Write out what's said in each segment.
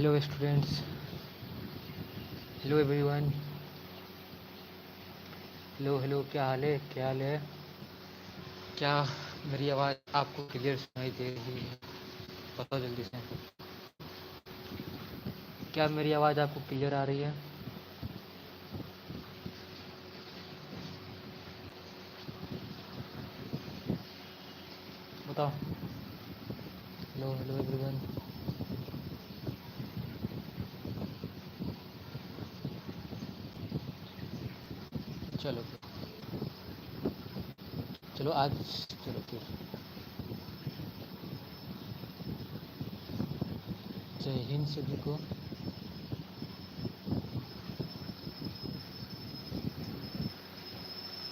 Hello students, hello everyone. Hello hello, क्या हाल है? क्या हाल है? क्या मेरी आवाज़ आपको क्लियर सुनाई दे रही है? बताओ जल्दी से। क्या मेरी आवाज़ आपको क्लियर आ रही है? बताओ। Hello hello everyone. चलो चलो आज चलो फिर। जय हिंद सभी को।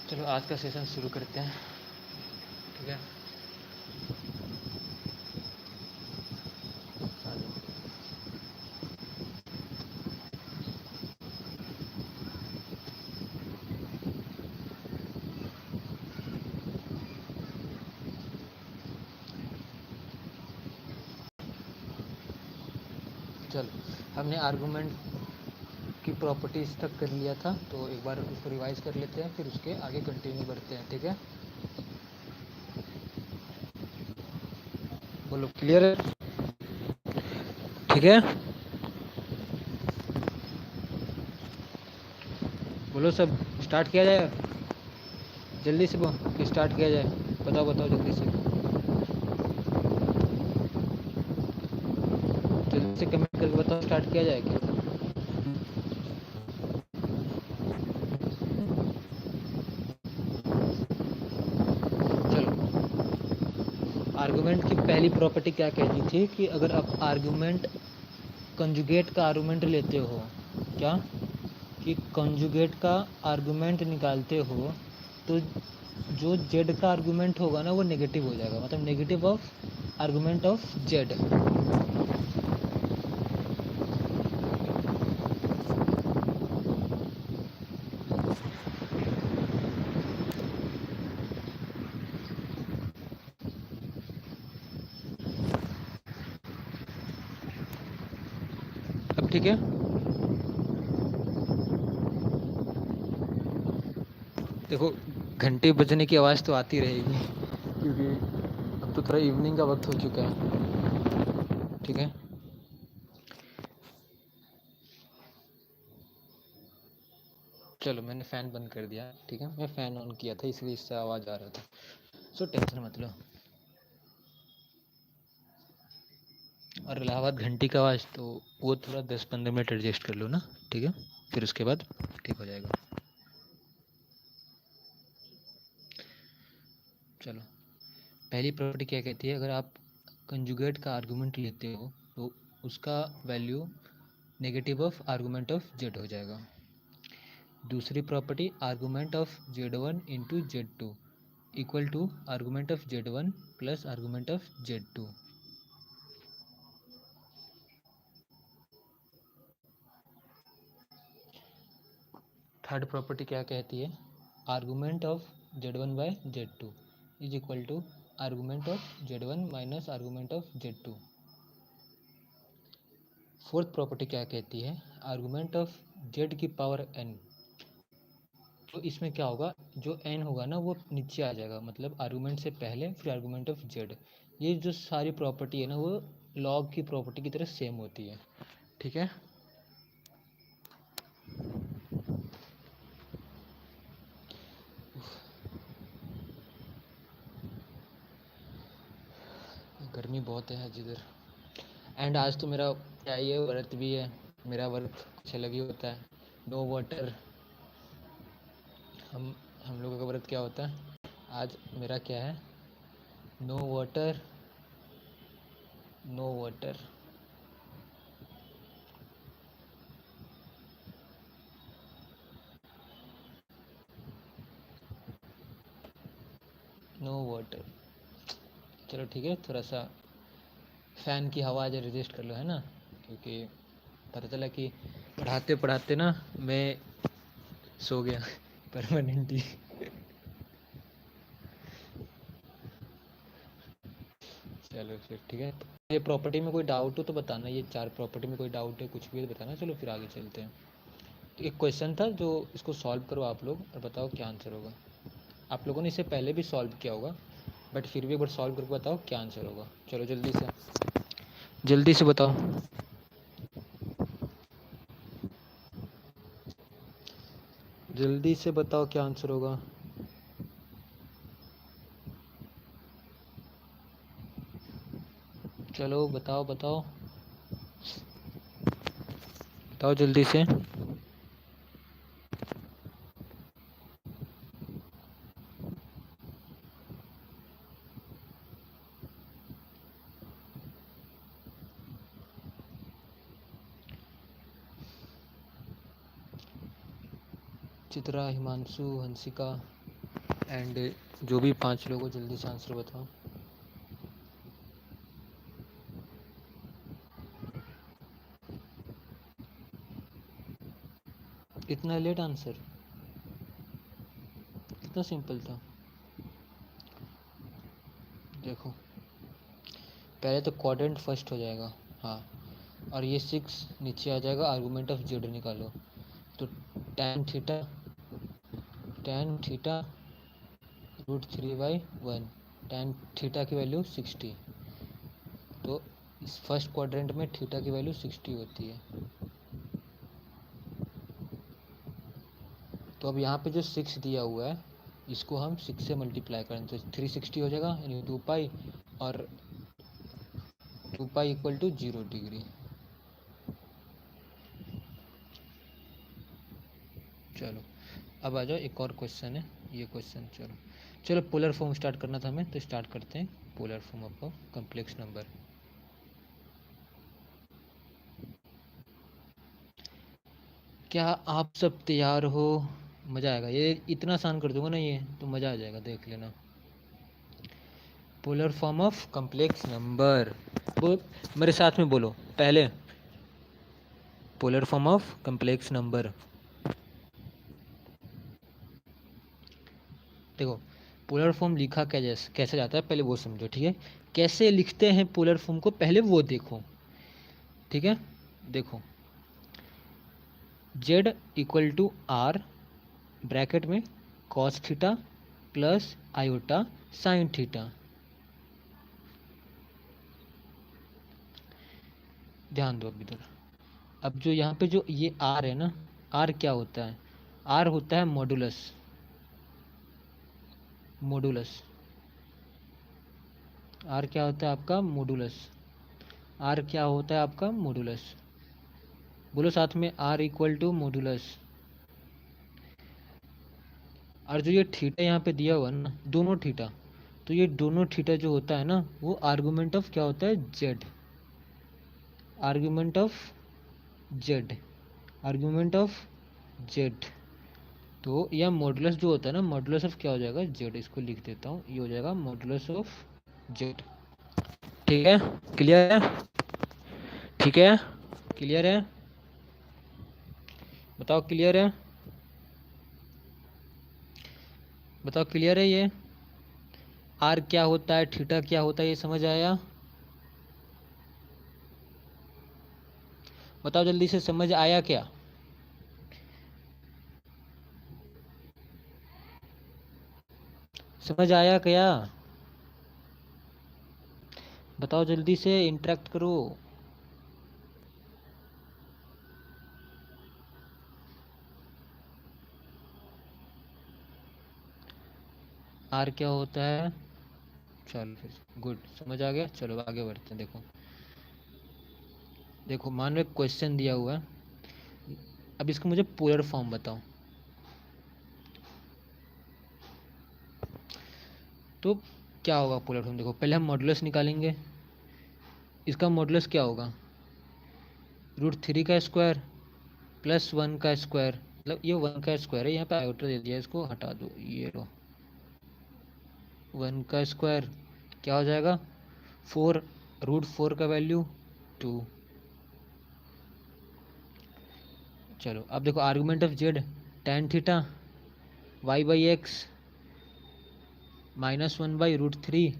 चलो आज का सेशन शुरू करते हैं, ठीक है? आ जाओ। चलो, हमने आर्गूमेंट की प्रॉपर्टीज़ तक कर लिया था, तो एक बार उसको रिवाइज कर लेते हैं, फिर उसके आगे कंटिन्यू करते हैं, ठीक है? बोलो, क्लियर है? ठीक है, बोलो सब। स्टार्ट किया जाए जल्दी से, कि स्टार्ट किया जाए? बताओ बताओ जल्दी से, जल्दी से कमेंट करके बताओ, स्टार्ट किया जाए क्या? चलो, आर्गुमेंट की पहली प्रॉपर्टी क्या कहती थी कि अगर आप आर्गुमेंट कंजुगेट का आर्गुमेंट लेते हो, क्या कि कंजुगेट का आर्गुमेंट निकालते हो, तो जो जेड का आर्गुमेंट होगा ना वो नेगेटिव हो जाएगा, मतलब negative of argument of Z. अब ठीक है? देखो, घंटे बजने की आवाज़ तो आती रहेगी, क्योंकि अब तो थोड़ा इवनिंग का वक्त हो चुका है, ठीक है? चलो, मैंने फ़ैन बंद कर दिया, ठीक है? मैं फ़ैन ऑन किया था, इसलिए इससे आवाज़ आ रहा था, सो टेंशन मत लो। और इलाहाबाद घंटी का आवाज़ तो वो थोड़ा 10-15 मिनट एडजस्ट कर लो ना, ठीक है? फिर उसके बाद ठीक हो जाएगा। चलो, पहली प्रॉपर्टी क्या कहती है, अगर आप कंजुगेट का आर्गूमेंट लेते हो तो उसका value negative of argument of Z हो जाएगा। दूसरी property, argument of Z one into Z two equal to argument of Z one plus argument of Z two. Third property क्या कहती है, argument of Z one by Z two is equal to argument of Z one minus argument of Z two. Fourth property क्या कहती है, argument of Z की power n, तो इसमें क्या होगा, जो एन होगा ना वो नीचे आ जाएगा, मतलब आर्गूमेंट से पहले फिर आर्गूमेंट ऑफ जेड। ये जो सारी प्रॉपर्टी है ना वो लॉग की प्रॉपर्टी की तरह सेम होती है, ठीक है? गर्मी बहुत है आज इधर। एंड आज तो मेरा क्या ही है, व्रत भी है। मेरा व्रत कुछ अलग ही होता है, नो वाटर। हम लोगों का व्रत क्या होता है, आज मेरा क्या है, no water, no water. No water. चलो ठीक है, थोड़ा सा फ़ैन की हवा आज एडजस्ट कर लो, है ना? क्योंकि पता चला कि पढ़ाते पढ़ाते ना मैं सो गया परमानेंटली। चलो फिर ठीक है। ये प्रॉपर्टी में कोई डाउट हो तो बताना, ये 4 प्रॉपर्टी में कोई डाउट है कुछ भी तो बताना। चलो फिर आगे चलते हैं। तो एक क्वेश्चन था जो इसको सॉल्व करो आप लोग और बताओ क्या आंसर होगा। आप लोगों ने इसे पहले भी सॉल्व किया होगा बट फिर भी एक बार सॉल्व करके बताओ क्या आंसर होगा। चलो जल्दी से बताओ। जल्दी से बताओ क्या आंसर होगा। चलो बताओ बताओ बताओ जल्दी से। चित्रा, हिमांशु, हंसिका एंड जो भी 5 लोगों, जल्दी से आंसर बताओ। इतना लेट आंसर, कितना सिंपल था। देखो पहले तो क्वाड्रेंट फर्स्ट हो जाएगा, हाँ, और ये 6 नीचे आ जाएगा। आर्गूमेंट ऑफ जेड निकालो तो tan थीटा √3/1, tan थीटा की वैल्यू 60। तो इस फर्स्ट क्वाड्रेंट में थीटा की वैल्यू 60 होती है। तो अब यहाँ पे जो 6 दिया हुआ है इसको हम 6 से मल्टीप्लाई करें तो 360 हो जाएगा, यानी 2 पाई, और 2 पाई इक्वल टू 0 डिग्री। चलो अब आ जाओ, एक और क्वेश्चन है ये क्वेश्चन। चलो पोलर फॉर्म स्टार्ट करना था हमें, तो स्टार्ट करते हैं। Polar form of complex number. क्या आप सब तैयार हो? मज़ा आएगा, ये इतना आसान कर दूंगा ना ये, तो मज़ा आ जाएगा, देख लेना। Polar form of complex number, वो मेरे साथ में बोलो पहले। Polar form of complex number. देखो पोलर फॉर्म लिखा कैसे जाता है पहले वो समझो, ठीक है। कैसे लिखते हैं पोलर फॉर्म को पहले वो देखो, ठीक है। देखो z equal to r bracket में cos theta plus iota sine theta. ध्यान दो अब इधर। अब जो यहाँ पे जो ये आर है ना, आर क्या होता है? आर होता है मॉडुलस। आर क्या होता है आपका? मॉडुलस। आर क्या होता है आपका? मॉडुलस। बोलो साथ में, आर इक्वल टू मॉडुलस। और जो ये थीटा यहाँ पे दिया हुआ है ना, दोनों थीटा, तो ये दोनों थीटा जो होता है ना वो आर्गुमेंट ऑफ क्या होता है? Z. Argument of Z, argument of Z. तो यह मॉडुलस जो होता है ना, मॉडुलस ऑफ क्या हो जाएगा? जेड। इसको लिख देता हूँ, ये हो जाएगा मॉडुलस ऑफ जेड। ठीक है, क्लियर है? ठीक है, क्लियर है? बताओ क्लियर है? बताओ क्लियर है? ये आर क्या होता है, थीटा क्या होता है, ये समझ आया? बताओ जल्दी से, समझ आया क्या? समझ आया क्या? बताओ जल्दी से, इंटरेक्ट करो। आर क्या होता है? चलो फिर गुड, समझ आ गया। चलो आगे बढ़ते हैं। देखो देखो मान लो एक क्वेश्चन दिया हुआ है, अब इसको मुझे पोलर फॉर्म बताओ। तो क्या होगा पोलर फॉर्म? देखो पहले हम मॉडुलस निकालेंगे। इसका मॉडुलस क्या होगा? √3 का स्क्वायर प्लस 1 का स्क्वायर, मतलब ये 1 का स्क्वायर है, यहाँ पे आयोटा दे दिया, इसको हटा दो, ये लो 1 का स्क्वायर क्या हो जाएगा? 4, √4 का वैल्यू 2। चलो अब देखो argument of Z, tan theta y/x -1/√3,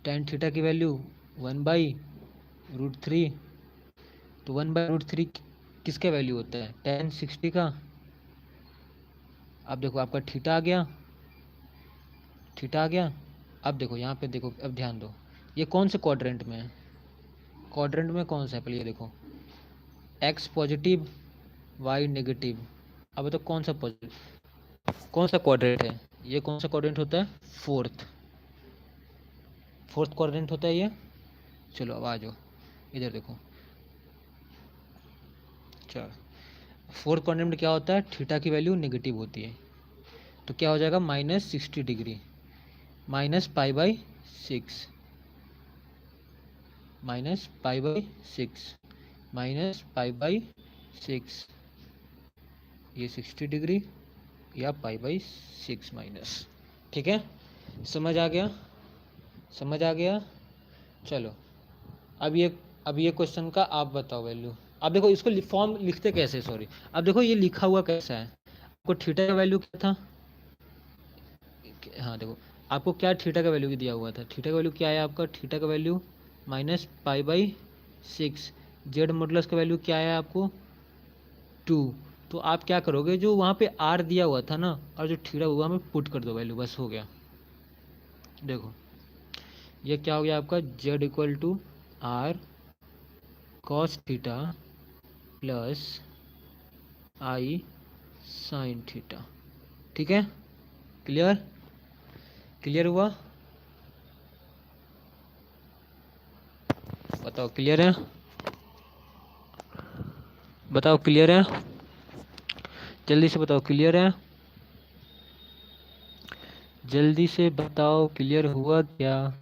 tan theta की वैल्यू 1/√3 √3, तो 1/√3 किसका वैल्यू होता है? tan 60 का। अब देखो आपका थीटा आ गया, थीटा आ गया। अब देखो यहाँ पे देखो, अब ध्यान दो, ये कौन से क्वाड्रेंट में है? क्वाड्रेंट में कौन सा है? पहले ये देखो, x पॉजिटिव y नेगेटिव। अब तो कौन सा पॉजिटिव, कौन सा क्वाड्रेंट है ये? कौन सा क्वाड्रेंट होता है? फोर्थ क्वाड्रेंट होता है ये। चलो अब आ जाओ इधर देखो, चलो फोर्थ क्वाड्रेंट में क्या होता है? थीटा की वैल्यू नेगेटिव होती है, तो क्या हो जाएगा? -60 डिग्री, -π/6, -π/6, -π/6, ये 60 डिग्री या π/6 माइनस। ठीक है, समझ आ गया? समझ आ गया? चलो अब ये क्वेश्चन का आप बताओ वैल्यू। अब देखो इसको फॉर्म लिखते कैसे, सॉरी, अब देखो ये लिखा हुआ कैसा है। आपको थीटा का वैल्यू क्या था? हाँ देखो, आपको क्या थीटा का वैल्यू दिया हुआ था? थीटा का वैल्यू क्या है आपका? थीटा का वैल्यू -π/6। जेड मॉडुलस का वैल्यू क्या है आपको? 2। तो आप क्या करोगे, जो वहाँ पे आर दिया हुआ था ना, और जो थीटा हुआ में पुट कर दो वैल्यू, बस हो गया। देखो ये क्या हो गया आपका? Z equal to r cos theta plus i sine theta. ठीक है, क्लियर? क्लियर हुआ? बताओ क्लियर है? बताओ क्लियर है? जल्दी से बताओ क्लियर है? जल्दी से बताओ क्लियर हुआ क्या?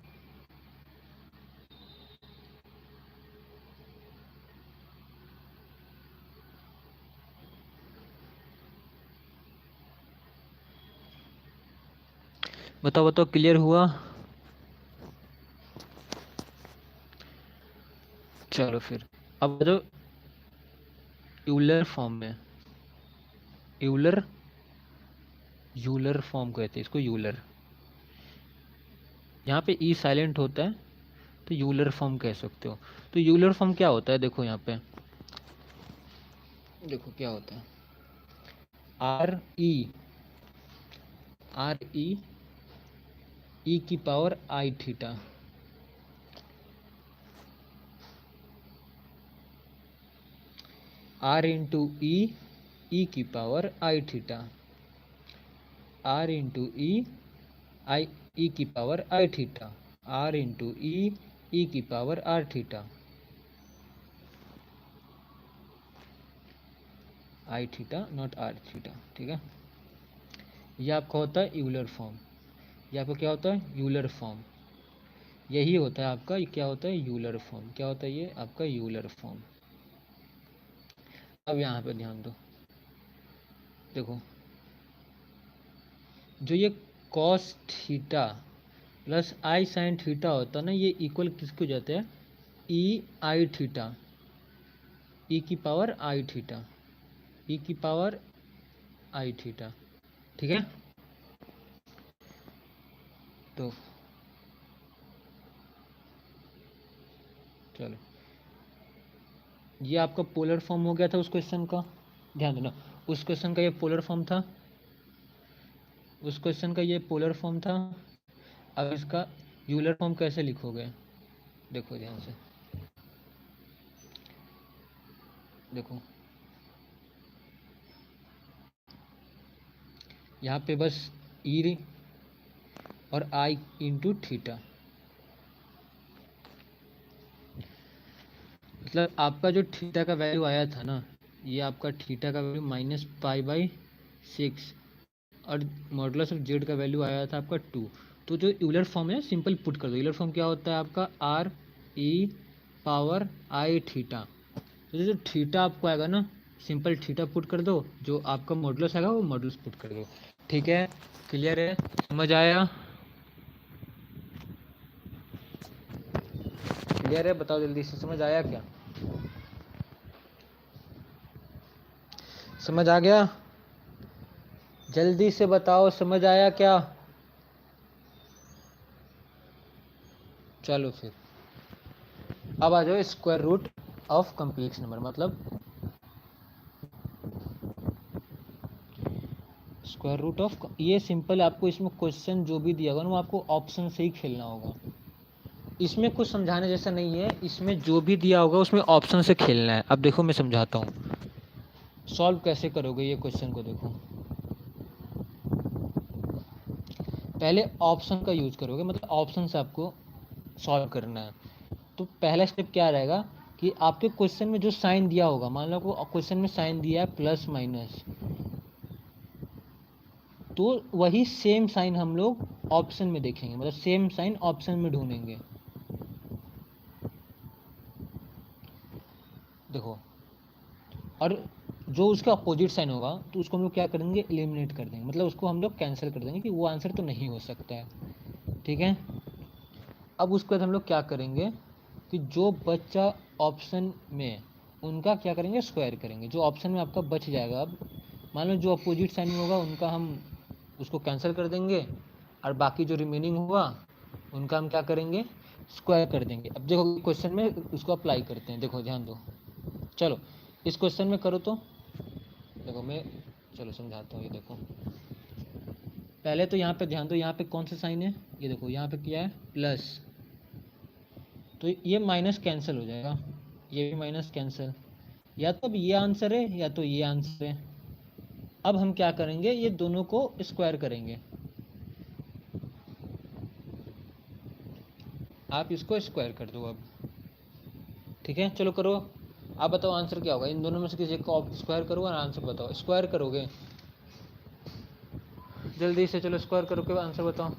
बताओ बताओ क्लियर हुआ? चलो फिर अब जो यूलर फॉर्म में, यूलर फॉर्म कहते हैं इसको, यूलर। यहाँ पे ई साइलेंट होता है तो यूलर फॉर्म कह सकते हो। तो यूलर फॉर्म क्या होता है? देखो यहाँ पे देखो क्या होता है, आर ई की power i theta, r into e की power i theta, r into e की power i theta, r into e की power r theta, i theta not r theta. ठीक है, ये आपका होता है यूलर फॉर्म। ये आपका क्या होता है? Euler form. यही होता है आपका, ये क्या होता है? Euler form. क्या होता है ये आपका? Euler form. अब यहाँ पे ध्यान दो, देखो जो ये cos theta plus i sine theta होता है ना, ये इक्वल किसको हो जाता है? ई आई थीटा, ई की पावर आई थीटा, ई की पावर आई थीटा। ठीक है, तो चलो ये आपका पोलर फॉर्म हो गया था उस क्वेश्चन का। ध्यान देना, उस क्वेश्चन का ये पोलर फॉर्म था, उस क्वेश्चन का ये पोलर फॉर्म था। अब इसका यूलर फॉर्म कैसे लिखोगे? देखो ध्यान से, देखो यहाँ पे बस ई और आई इंटू थीटा, मतलब आपका जो थीटा का वैल्यू आया था ना, ये आपका थीटा का वैल्यू -π/6 और मॉडुलस ऑफ जेड का वैल्यू आया था आपका 2। तो जो यूलर फॉर्म है सिंपल पुट कर दो। यूलर फॉर्म क्या होता है आपका? R E power i theta. तो जो थीटा आपको आएगा ना, सिंपल थीटा पुट कर दो, जो आपका मॉडुलस आएगा वो मॉडुलस पुट कर दो। ठीक है, क्लियर है? समझ आया? क्लियर है? बताओ जल्दी से, समझ आया क्या? समझ आ गया? जल्दी से बताओ समझ आया क्या? चलो फिर अब आ जाओ square root of complex number, मतलब स्क्वायर रूट ऑफ, ये सिंपल आपको इसमें क्वेश्चन जो भी दिया होगा ना वो आपको ऑप्शन से ही खेलना होगा। इसमें कुछ समझाने जैसा नहीं है, इसमें जो भी दिया होगा उसमें ऑप्शन से खेलना है। अब देखो मैं समझाता हूँ सॉल्व कैसे करोगे ये क्वेश्चन को। देखो पहले ऑप्शन का यूज करोगे, मतलब ऑप्शन से आपको सॉल्व करना है। तो पहला स्टेप क्या रहेगा कि आपके क्वेश्चन में जो साइन दिया होगा, मान लो आपको क्वेश्चन में साइन दिया है प्लस माइनस, तो वही सेम साइन हम लोग ऑप्शन में देखेंगे, मतलब सेम साइन ऑप्शन में ढूंढेंगे। देखो, और जो उसका अपोजिट साइन होगा तो उसको हम लोग क्या करेंगे, एलिमिनेट कर देंगे, मतलब उसको हम लोग कैंसिल कर देंगे कि वो आंसर तो नहीं हो सकता है। ठीक है, अब उसके बाद हम लोग क्या करेंगे कि जो बच्चा ऑप्शन में, उनका क्या करेंगे, स्क्वायर करेंगे। जो ऑप्शन में आपका बच जाएगा, अब मान लो जो अपोजिट साइन में होगा उनका हम उसको कैंसिल कर देंगे, और बाकी जो रिमेनिंग होगा उनका हम क्या करेंगे, स्क्वायर कर देंगे। अब देखो क्वेश्चन में उसको अप्लाई करते हैं, देखो ध्यान दो। चलो इस क्वेश्चन में करो तो देखो मैं, चलो समझाता हूँ। ये देखो पहले तो यहाँ पे ध्यान दो, यहाँ पे कौन सा साइन है, ये देखो यहाँ पे क्या है, प्लस, तो ये माइनस कैंसिल हो जाएगा, ये भी माइनस कैंसिल, या तो अब ये आंसर है या तो ये आंसर है। अब हम क्या करेंगे, ये दोनों को स्क्वायर करेंगे। आप इसको स्क्वायर कर दो अब। ठीक है, चलो करो। आप बताओ आंसर क्या होगा, इन दोनों में से किसी एक को स्क्वायर करो और आंसर बताओ। स्क्वायर करोगे, जल्दी से चलो स्क्वायर करो के आंसर बताओ।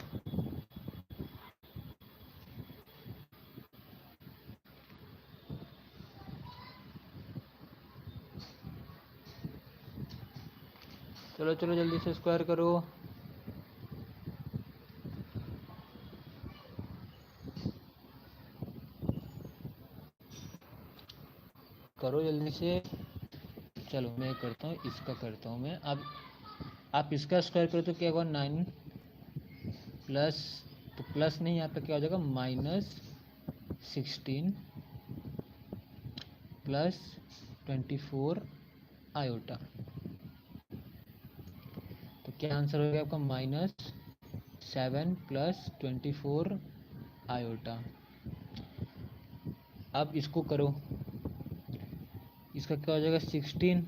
चलो चलो जल्दी से स्क्वायर करो। करो जल्दी से। चलो मैं करता हूँ, इसका करता हूँ मैं। अब आप इसका स्क्वायर करो तो क्या होगा, 9 प्लस, तो प्लस नहीं, यहाँ पे क्या हो जाएगा, -16 प्लस 24 आयोटा। तो क्या आंसर हो गया आपका, -7 प्लस 24 आयोटा। अब इसको करो, इसका क्या हो जाएगा, 16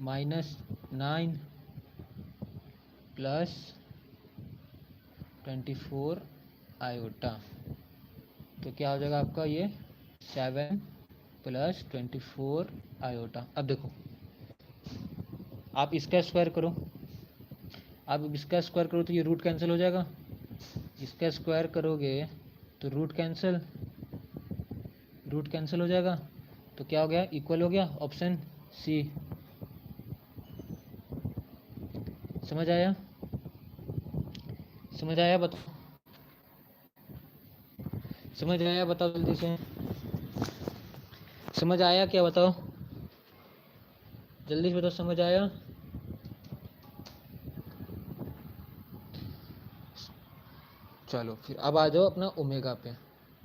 -9 प्लस 24 आयोटा। तो क्या हो जाएगा आपका, ये 7 प्लस 24 आयोटा। अब देखो आप इसका स्क्वायर करो, आप इसका स्क्वायर करो तो ये रूट कैंसिल हो जाएगा। इसका स्क्वायर करोगे तो रूट कैंसिल हो जाएगा। तो क्या हो गया, इक्वल हो गया, ऑप्शन सी। समझ आया, समझ आया बताओ, समझ आया बताओ जल्दी से, समझ आया क्या बताओ, जल्दी से बताओ समझ आया। चलो फिर अब आ जाओ अपना ओमेगा पे।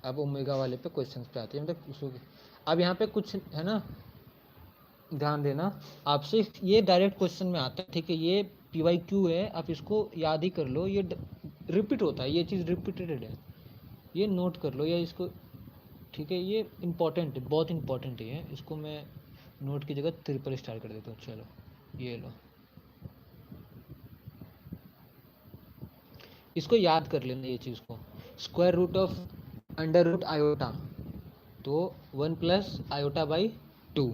अब ओमेगा वाले पे क्वेश्चन पे आते हैं, मतलब उसको अब यहाँ पे कुछ है ना, ध्यान देना। आपसे ये डायरेक्ट क्वेश्चन में आता है, ठीक है, ये PYQ है, आप इसको याद ही कर लो, ये रिपीट होता है, ये चीज़ रिपीटेड है, ये नोट कर लो या इसको। ठीक है, ये इम्पॉर्टेंट है, बहुत इंपॉर्टेंट है, इसको मैं नोट की जगह ट्रिपल स्टार कर देता हूँ। चलो ये लो, इसको याद कर लेना ये चीज़ को। Square root of under root iota, तो 1 प्लस आयोटा बाई 2।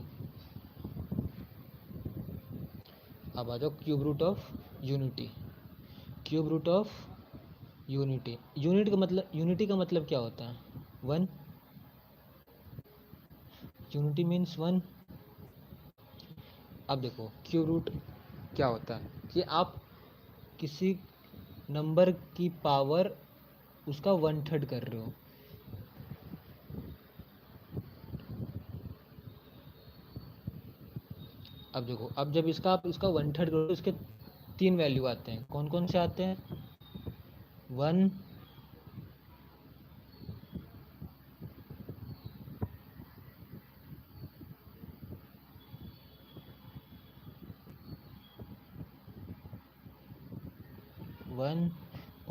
अब आ जाओ cube root of unity, cube root of unity. Unity का मतलब क्या होता है, 1, यूनिटी मीन्स 1। अब देखो क्यूब रूट क्या होता है कि आप किसी नंबर की पावर उसका 1/3 कर रहे हो। अब देखो, अब जब इसका आप इसका 1/3 करो तो इसके 3 वैल्यू आते हैं, कौन कौन से आते हैं, 1, 1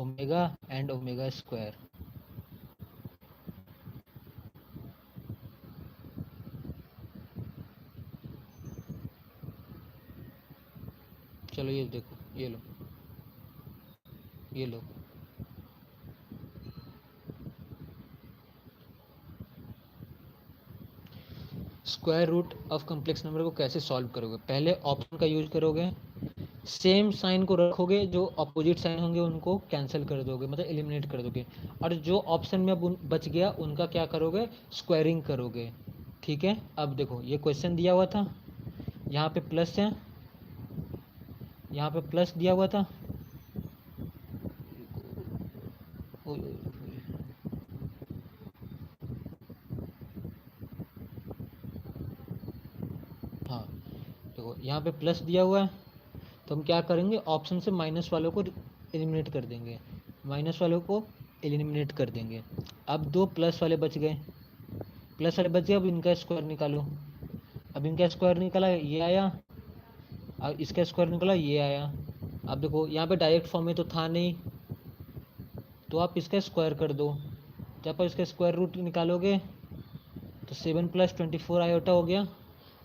ओमेगा एंड ओमेगा स्क्वायर। चलो ये देखो, ये लो, ये लो। Square root of complex number को कैसे सॉल्व करोगे? पहले ऑप्शन का यूज करोगे, सेम साइन को रखोगे, जो अपोजिट साइन होंगे उनको कैंसिल कर दोगे, मतलब एलिमिनेट कर दोगे, और जो ऑप्शन में अब बच गया उनका क्या करोगे? स्क्वायरिंग करोगे। ठीक है, अब देखो ये क्वेश्चन दिया हुआ था, यहाँ पे प्लस है, यहाँ पे प्लस दिया हुआ था। हाँ देखो यहाँ पे प्लस दिया हुआ है, तो हम क्या करेंगे? ऑप्शन से माइनस वालों को एलिमिनेट कर देंगे, माइनस वालों को एलिमिनेट कर देंगे। अब दो प्लस वाले बच गए, प्लस वाले बच गए, अब इनका स्क्वायर निकालो। अब इनका स्क्वायर निकाला, ये आया, अब इसका स्क्वायर निकाला, ये आया। अब देखो यहाँ पे डायरेक्ट फॉर्म में तो था नहीं, तो आप इसका स्क्वायर कर दो। जब आप इसका स्क्वायर रूट निकालोगे तो 7 + 24 आयोटा हो गया।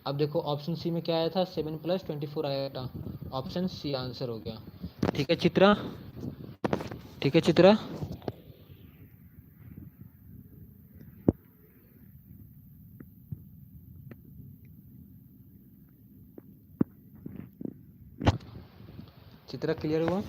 अब देखो ऑप्शन सी में क्या आया था? 7 + 24 आयोटा। ऑप्शन सी आंसर हो गया। ठीक है चित्रा, ठीक है चित्रा। चित्रा क्लियर हुआ?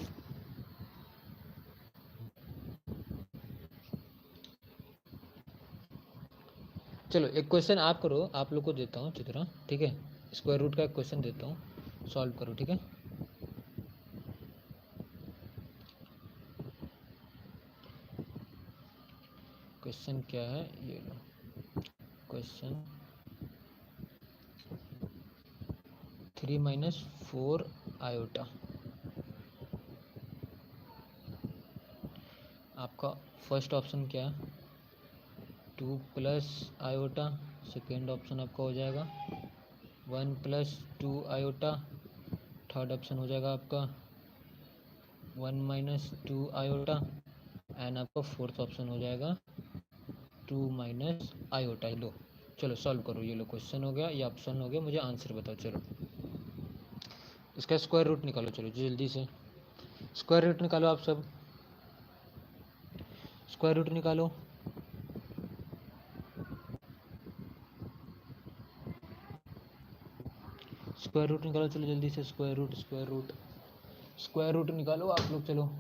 चलो एक क्वेश्चन आप करो, आप लोग को देता हूँ चित्रा, ठीक है? स्क्वायर रूट का एक क्वेश्चन देता हूँ, सॉल्व करो, ठीक है? क्वेश्चन क्या है ये लो, क्वेश्चन 3 - 4 आयोटा। आपका फर्स्ट ऑप्शन क्या है? 2 + आयोटा। सेकेंड ऑप्शन आपका हो जाएगा 1 + 2 आयोटा। थर्ड ऑप्शन हो जाएगा आपका 1 - 2 आयोटा। एंड आपका फोर्थ ऑप्शन हो जाएगा 2 - आयोटा। लो चलो सॉल्व करो, ये लो क्वेश्चन हो गया, ये ऑप्शन हो गया, मुझे आंसर बताओ। चलो इसका स्क्वायर रूट निकालो, चलो जल्दी से स्क्वायर रूट निकालो, आप सब स्क्वायर रूट निकालो। स्क्वायर रूट निकालो, चलो जल्दी से square root, square root, square root निकालो आप लोग, चलो।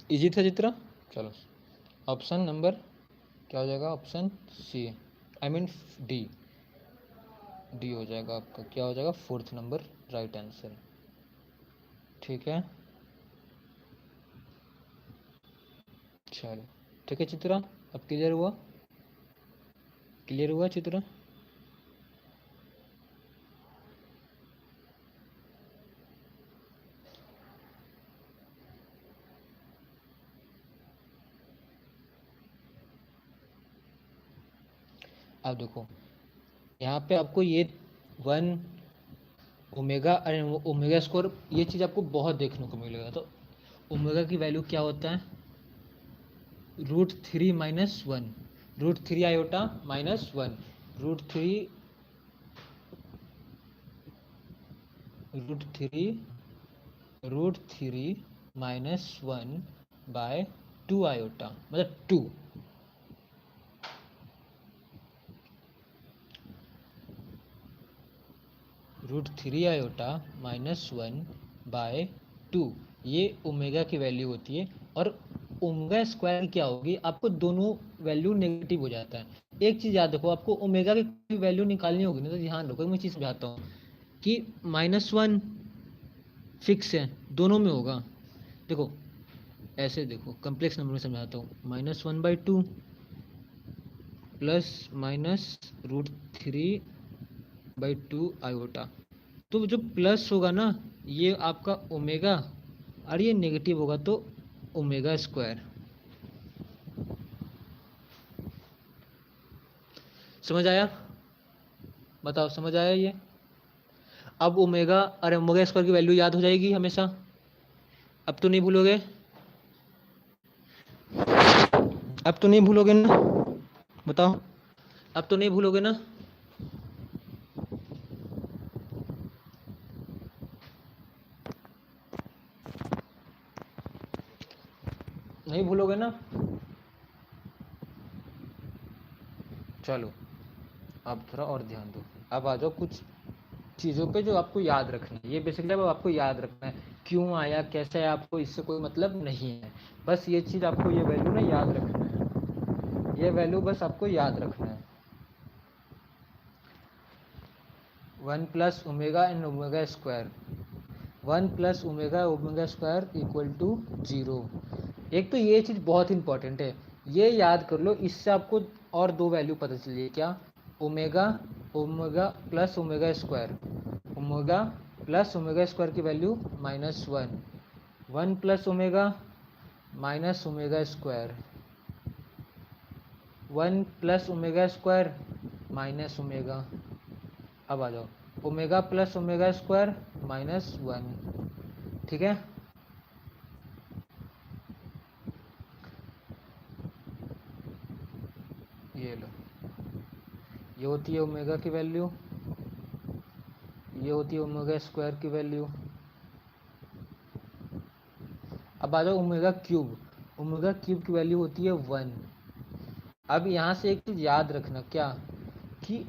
इजी था चित्रा? चलो ऑप्शन नंबर क्या हो जाएगा? Option C, I mean D, D हो जाएगा आपका। क्या हो जाएगा? Fourth number right answer. ठीक है, चलो ठीक है चित्रा, अब क्लियर हुआ? क्लियर हुआ चित्रा? अब देखो यहाँ पे आपको ये 1 ओमेगा और ओमेगा स्क्वायर, ये चीज़ आपको बहुत देखने को मिलेगा। तो ओमेगा की वैल्यू क्या होता है? √3 - 1, √3 आयोटा -1, √3 -1/2 आयोटा, मतलब 2। √3 आयोटा -1/2, ये ओमेगा की वैल्यू होती है। और ओमेगा स्क्वायर क्या होगी? आपको दोनों वैल्यू नेगेटिव हो जाता है। एक चीज़ याद रखो, आपको ओमेगा की वैल्यू निकालनी होगी ना, तो ध्यान रखो, मैं चीज़ समझाता हूँ कि -1 फिक्स है, दोनों में होगा। देखो ऐसे देखो, कम्प्लेक्स नंबर में समझाता हूँ, -1/2 ± √3/2 आयोटा। तो जो प्लस होगा ना ये आपका ओमेगा और ये नेगेटिव होगा तो ओमेगा स्क्वायर। समझ आया? बताओ समझ आया ये? अब ओमेगा और ओमेगा स्क्वायर की वैल्यू याद हो जाएगी हमेशा, अब तो नहीं भूलोगे? अब तो नहीं भूलोगे ना? बताओ, अब तो नहीं भूलोगे ना? नहीं भूलोगे ना? चलो अब थोड़ा और ध्यान दो। अब आ जाओ कुछ चीज़ों पे जो आपको याद रखनी है। ये बेसिकली अब आपको याद रखना है, क्यों आया कैसे आया आपको इससे कोई मतलब नहीं है। बस ये चीज़ आपको, ये वैल्यू ना याद रखना है, ये वैल्यू बस आपको याद रखना है। 1 plus omega and omega square, 1 plus omega omega square equal to 0। एक तो ये चीज़ बहुत इंपॉर्टेंट है, ये याद कर लो, इससे आपको और दो वैल्यू पता चलिए। क्या? Omega omega plus omega square, omega plus omega square की value -1, 1 plus omega minus omega square, 1 plus omega square minus omega. अब आ जाओ ओमेगा प्लस ओमेगा स्क्वायर -1, ठीक है। ये लो, ये होती है ओमेगा की वैल्यू, ये होती है ओमेगा स्क्वायर की वैल्यू। अब आ जाओ ओमेगा क्यूब, ओमेगा क्यूब की वैल्यू होती है 1। अब यहाँ से एक चीज़ याद रखना, क्या कि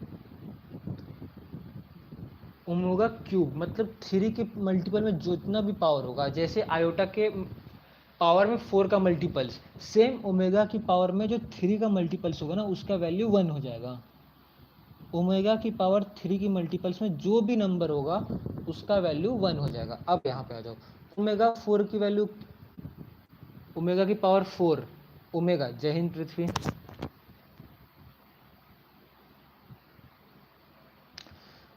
ओमेगा क्यूब मतलब 3 के मल्टीपल में जितना भी पावर होगा, जैसे आयोटा के पावर में 4 का मल्टीपल्स, सेम ओमेगा की पावर में जो 3 का मल्टीपल्स होगा ना उसका वैल्यू 1 हो जाएगा। ओमेगा की पावर 3 की मल्टीपल्स में जो भी नंबर होगा उसका वैल्यू 1 हो जाएगा। अब यहाँ पे आ जाओ, ओमेगा 4 की वैल्यू, ओमेगा की पावर 4, ओमेगा, जय हिंद पृथ्वी,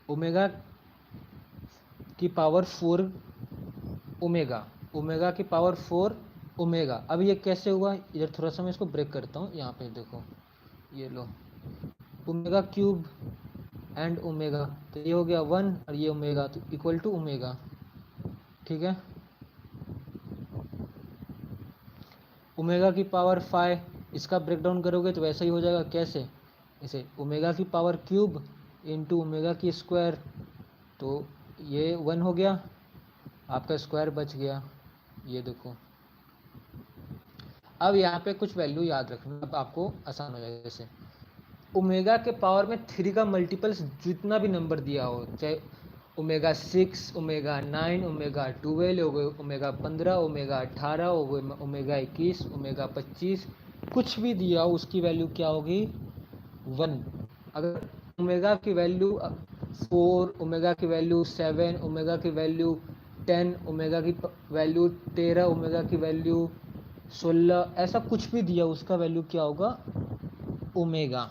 ओमेगा की पावर 4 ओमेगा, ओमेगा की पावर 4 ओमेगा। अब ये कैसे हुआ, इधर थोड़ा सा मैं इसको ब्रेक करता हूँ। यहाँ पे देखो, ये लो, ओमेगा क्यूब एंड ओमेगा, तो ये हो गया 1 और ये ओमेगा, तो इक्वल टू ओमेगा, ठीक है। ओमेगा की पावर 5, इसका ब्रेक डाउन करोगे तो वैसा ही हो जाएगा। कैसे? इसे ओमेगा की पावर क्यूब इंटू ओमेगा की स्क्वायर, तो ये 1 हो गया, आपका स्क्वायर बच गया, ये देखो। अब यहाँ पे कुछ वैल्यू याद रखना, अब आपको आसान हो जाएगा। जैसे ओमेगा के पावर में 3 का मल्टीपल्स जितना भी नंबर दिया हो, चाहे omega 6, omega 9, omega 12, omega 15, omega 18, omega 21, omega 25, कुछ भी दिया हो उसकी वैल्यू क्या होगी? 1। अगर ओमेगा की वैल्यू 4, ओमेगा की वैल्यू 7, ओमेगा की वैल्यू 10, ओमेगा की वैल्यू 13, ओमेगा की वैल्यू 16, ऐसा कुछ भी दिया उसका वैल्यू क्या होगा? ओमेगा।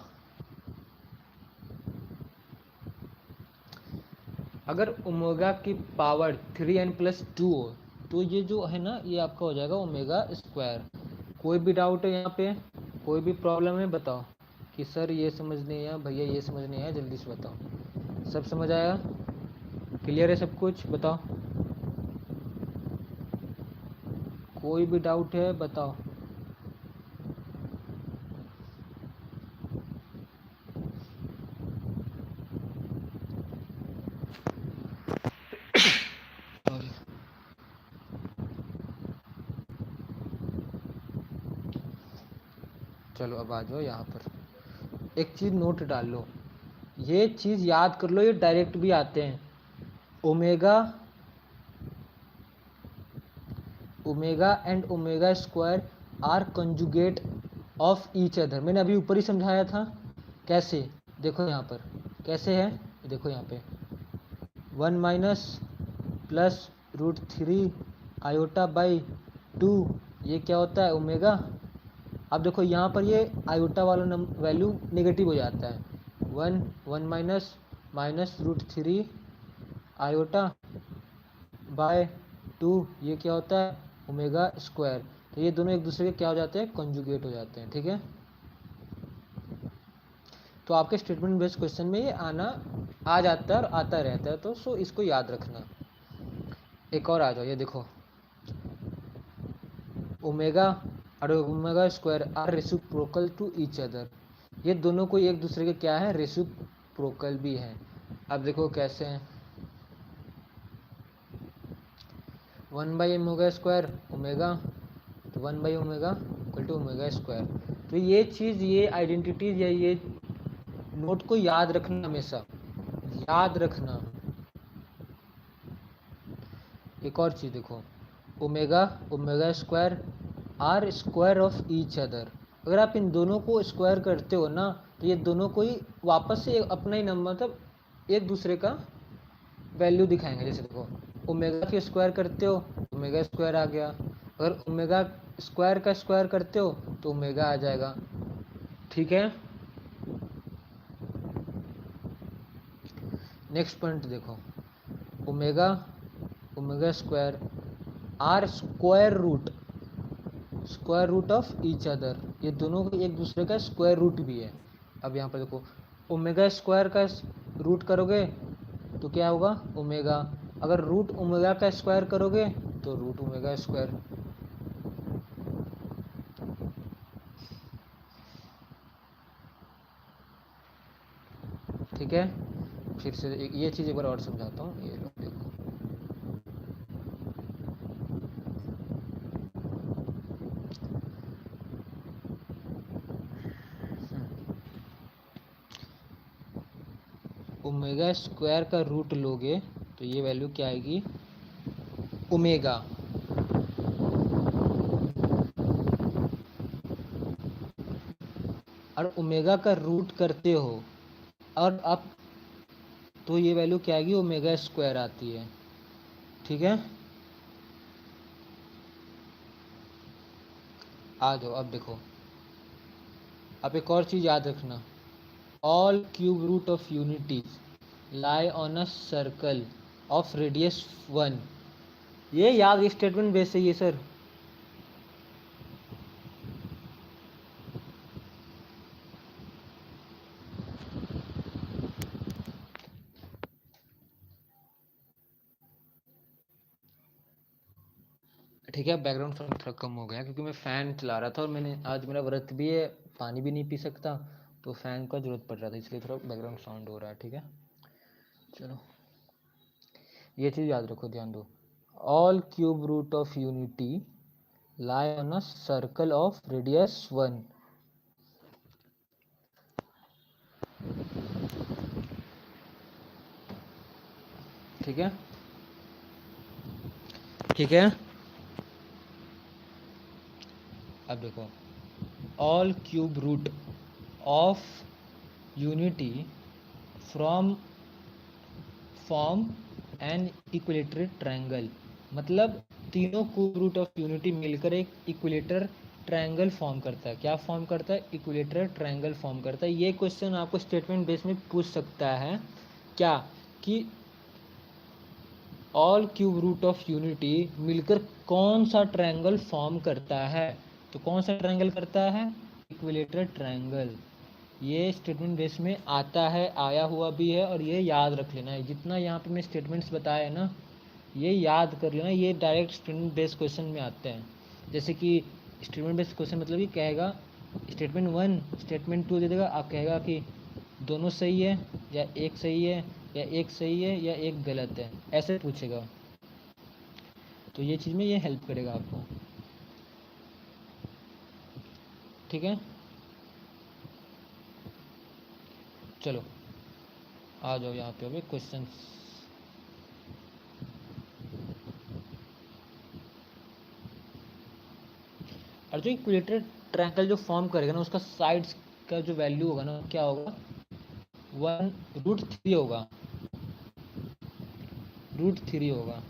अगर ओमेगा की पावर 3n+2 हो तो ये जो है ना ये आपका हो जाएगा ओमेगा स्क्वायर। कोई भी डाउट है यहाँ पे, कोई भी प्रॉब्लम है बताओ कि सर ये समझ नहीं आया, भैया ये समझ नहीं आया, जल्दी से बताओ। सब समझ आया? क्लियर है सब कुछ? बताओ, कोई भी डाउट है बताओ। चलो अब आ जाओ यहाँ पर, एक चीज़ नोट डाल लो, ये चीज़ याद कर लो, ये डायरेक्ट भी आते हैं। Omega omega and omega square are conjugate of each other. मैंने अभी ऊपर ही समझाया था कैसे, देखो यहाँ पर कैसे है, देखो यहाँ पे 1 माइनस प्लस √3 आयोटा बाई 2, ये क्या होता है? ओमेगा। अब देखो यहाँ पर ये आयोटा वाला वैल्यू नेगेटिव हो जाता है, 1 माइनस √3 आयोटा बाय 2, ये क्या होता है ओमेगा स्क्वायर। तो ये दोनों एक दूसरे के क्या हो जाते हैं, कंजुगेट हो जाते हैं। ठीक है, तो आपके स्टेटमेंट बेस्ड क्वेश्चन में ये आ जाता है और आता रहता है, तो सो इसको याद रखना। एक और आ जाओ, ये देखो ओमेगा और omega square are reciprocal to each other. ये दोनों को एक दूसरे के क्या है, रेसिप्रोकल भी है। अब देखो कैसे हैं, 1/m ओमेगा स्क्वायर ओमेगा, तो 1/ओमेगा इक्वल टू ओमेगा स्क्वायर। तो ये चीज़, ये आइडेंटिटीज या ये नोट को याद रखना, हमेशा याद रखना। एक और चीज़ देखो, omega omega square are square of each other. अगर आप इन दोनों को स्क्वायर करते हो ना, तो ये दोनों को ही वापस से अपना ही नंबर, मतलब एक दूसरे का वैल्यू दिखाएंगे। जैसे देखो ओमेगा के स्क्वायर करते हो ओमेगा स्क्वायर आ गया, अगर ओमेगा स्क्वायर का स्क्वायर करते हो तो ओमेगा आ जाएगा। ठीक है, नेक्स्ट पॉइंट देखो, omega omega square are square root of each other. ये दोनों एक दूसरे का स्क्वायर रूट भी है। अब यहाँ पर देखो ओमेगा स्क्वायर का रूट करोगे तो क्या होगा ओमेगा, अगर रूट ओमेगा का स्क्वायर करोगे तो रूट ओमेगा स्क्वायर। ठीक है, फिर से ये चीज़ एक बार और समझाता हूँ, ये लो देखो। ओमेगा स्क्वायर का रूट लोगे तो ये वैल्यू क्या आएगी ओमेगा, और ओमेगा का रूट करते हो और आप, तो ये वैल्यू क्या आएगी ओमेगा स्क्वायर आती है। ठीक है, आ जाओ अब देखो, अब एक और चीज़ याद रखना, all cube root of unities lie on a circle of radius 1। ये याद स्टेटमेंट बेस है ये सर। ठीक है, बैकग्राउंड साउंड थोड़ा कम हो गया क्योंकि मैं फ़ैन चला रहा था और मैंने आज मेरा व्रत भी है, पानी भी नहीं पी सकता, तो फ़ैन का ज़रूरत पड़ रहा था, इसलिए थोड़ा बैकग्राउंड साउंड हो रहा है। ठीक है, चलो ये चीज़ याद रखो, ध्यान दो, all cube root of unity lie on a circle of radius 1। ठीक है, ठीक है, अब देखो, all cube root of unity from form an equilateral triangle, मतलब तीनों क्यूब रूट ऑफ यूनिटी मिलकर एक इक्विलेटर ट्रायंगल फॉर्म करता है। क्या फॉर्म करता है, इक्विलेटर ट्रायंगल फॉर्म करता है। ये क्वेश्चन आपको स्टेटमेंट बेस में पूछ सकता है क्या, कि all cube root of unity मिलकर कौन सा ट्रायंगल फॉर्म करता है। तो कौन सा ट्रायंगल करता है, इक्विलेटर ट्रायंगल। ये स्टेटमेंट बेस में आता है, आया हुआ भी है, और ये याद रख लेना है। जितना यहाँ पे मैं स्टेटमेंट्स बताया है ना, ये याद कर लेना, ये डायरेक्ट स्टेटमेंट बेस्ड क्वेश्चन में आते हैं। जैसे कि स्टेटमेंट बेस्ड क्वेश्चन मतलब कि कहेगा स्टेटमेंट 1 स्टेटमेंट 2 दे देगा, आप कहेगा कि दोनों सही है या एक सही है या एक सही है या एक गलत है, ऐसे पूछेगा। तो ये चीज़ में ये हेल्प करेगा आपको। ठीक है, चलो आ जाओ यहाँ पे अभी क्वेश्चन। और जो इक्विलेटरल ट्रायंगल जो फॉर्म करेगा ना, उसका साइड्स का जो वैल्यू होगा ना, क्या होगा 1√3 होगा, √3 होगा,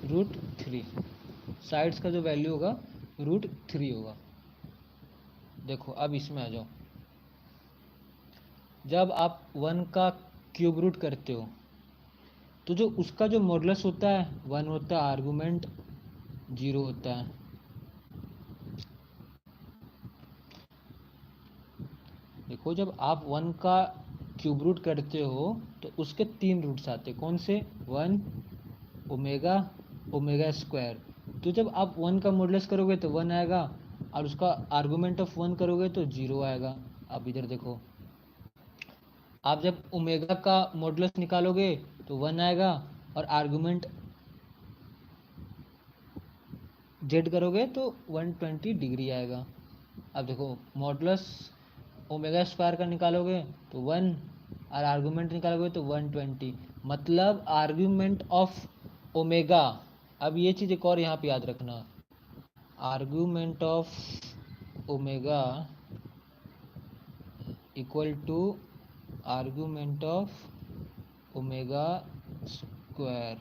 √3 साइड्स का जो वैल्यू होगा √3 होगा। देखो अब इसमें आ जाओ, जब आप 1 का क्यूब रूट करते हो तो जो उसका जो मॉडुलस होता है 1 होता है, आर्गुमेंट 0 होता है। देखो जब आप 1 का क्यूब रूट करते हो तो उसके 3 रूट्स आते हैं, कौन से? 1 ओमेगा ओमेगा स्क्वायर। तो जब आप 1 का मॉडुलस करोगे तो 1 आएगा, और उसका आर्गुमेंट ऑफ 1 करोगे तो 0 आएगा। आप इधर देखो, आप जब ओमेगा का मॉडुलस निकालोगे तो 1 आएगा, और आर्गुमेंट जेड करोगे तो 120 डिग्री आएगा। अब देखो मॉडुलस ओमेगा स्क्वायर का निकालोगे तो 1, और आर्गुमेंट निकालोगे तो 120, मतलब आर्गुमेंट ऑफ ओमेगा। अब ये चीज़ एक और यहाँ पे याद रखना, argument of omega equal to argument of omega square.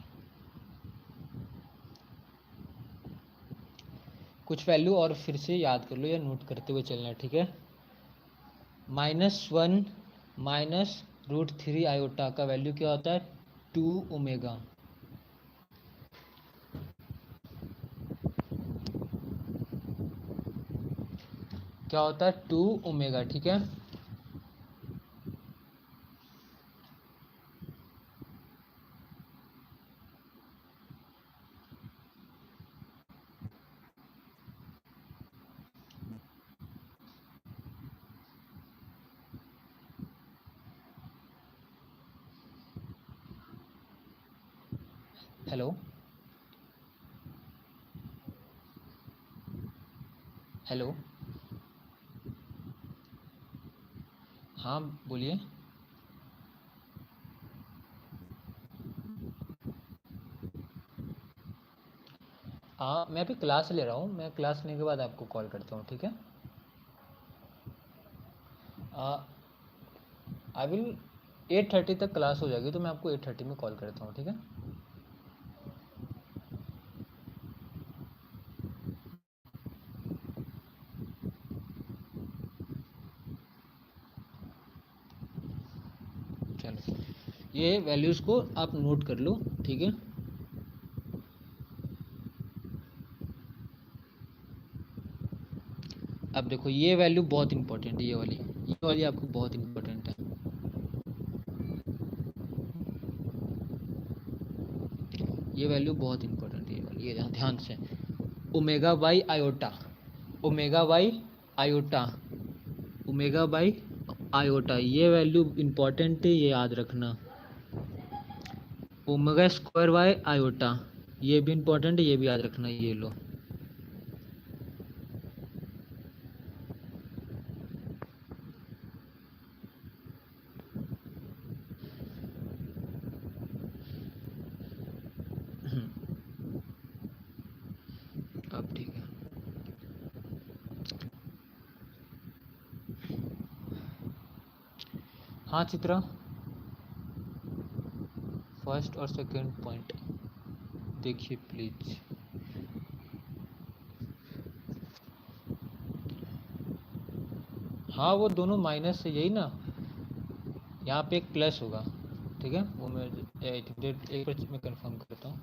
कुछ वैल्यू और फिर से याद कर लो या नोट करते हुए चलना है, ठीक है? -1 माइनस √3 आयोटा का वैल्यू क्या होता है? 2 ओमेगा। क्या होता है? 2 ओमेगा, ठीक है? हेलो हेलो, हाँ बोलिए। हाँ मैं अभी क्लास ले रहा हूँ, मैं क्लास लेने के बाद आपको कॉल करता हूँ, ठीक है? आई विल 8:30 तक क्लास हो जाएगी, तो मैं आपको 8:30 में कॉल करता हूँ, ठीक है? चलो, ये वैल्यूज़ को आप नोट कर लो, ठीक है? अब देखो ये वैल्यू बहुत इंपॉर्टेंट है, ये वाली आपको बहुत इंपॉर्टेंट है। ये वैल्यू बहुत इंपॉर्टेंट है, ये वाली, ये ध्यान से। Omega by iota, omega by iota, omega by iota, ये वैल्यू इंपॉर्टेंट है, ये याद रखना। ओमेगा स्क्वायर बाई आयोटा, ये भी इंपॉर्टेंट है, ये भी याद रखना, ये लो। अब ठीक है। हाँ चित्रा, फर्स्ट और सेकंड पॉइंट देखिए प्लीज। हाँ वो दोनों माइनस है, यही ना, यहाँ पे एक प्लस होगा, ठीक है? वो मैं आई थिंक एक बार मैं कंफर्म करता हूँ।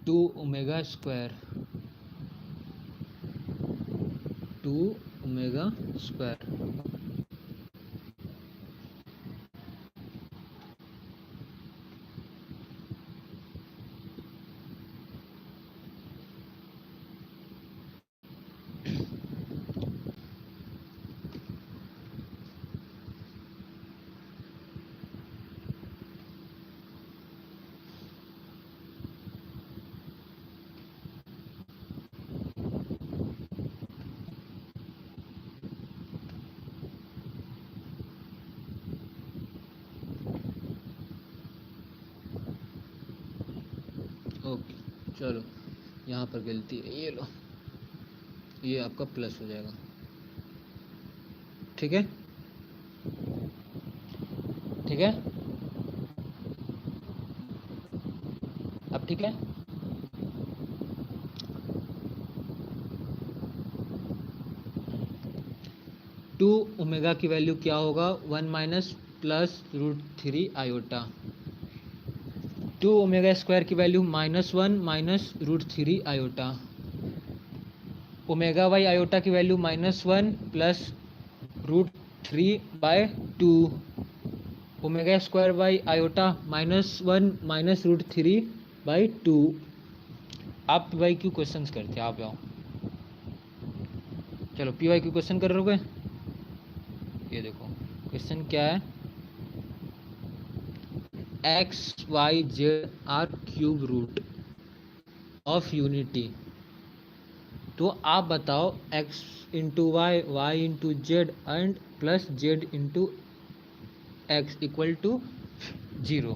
2 omega square, 2 omega square. Okay चलो, यहाँ पर गलती है, ये लो, ये आपका प्लस हो जाएगा, ठीक है? ठीक है? ठीक है। टू ओमेगा की वैल्यू क्या होगा, 1 minus plus root 3 iota. 2 omega square की value -1 minus root 3 iota. Omega by iota की value -1 plus root 3/2। Omega square by iota -1 minus root 3/2। आप पी वाई क्यू क्वेश्चन करते आप आओ, चलो पी वाई क्यू क्वेश्चन कर रहे हो। ये देखो क्वेश्चन क्या है, X Y Z are cube root of unity. तो आप बताओ x into Y, Y into Z and plus Z into X equal to 0।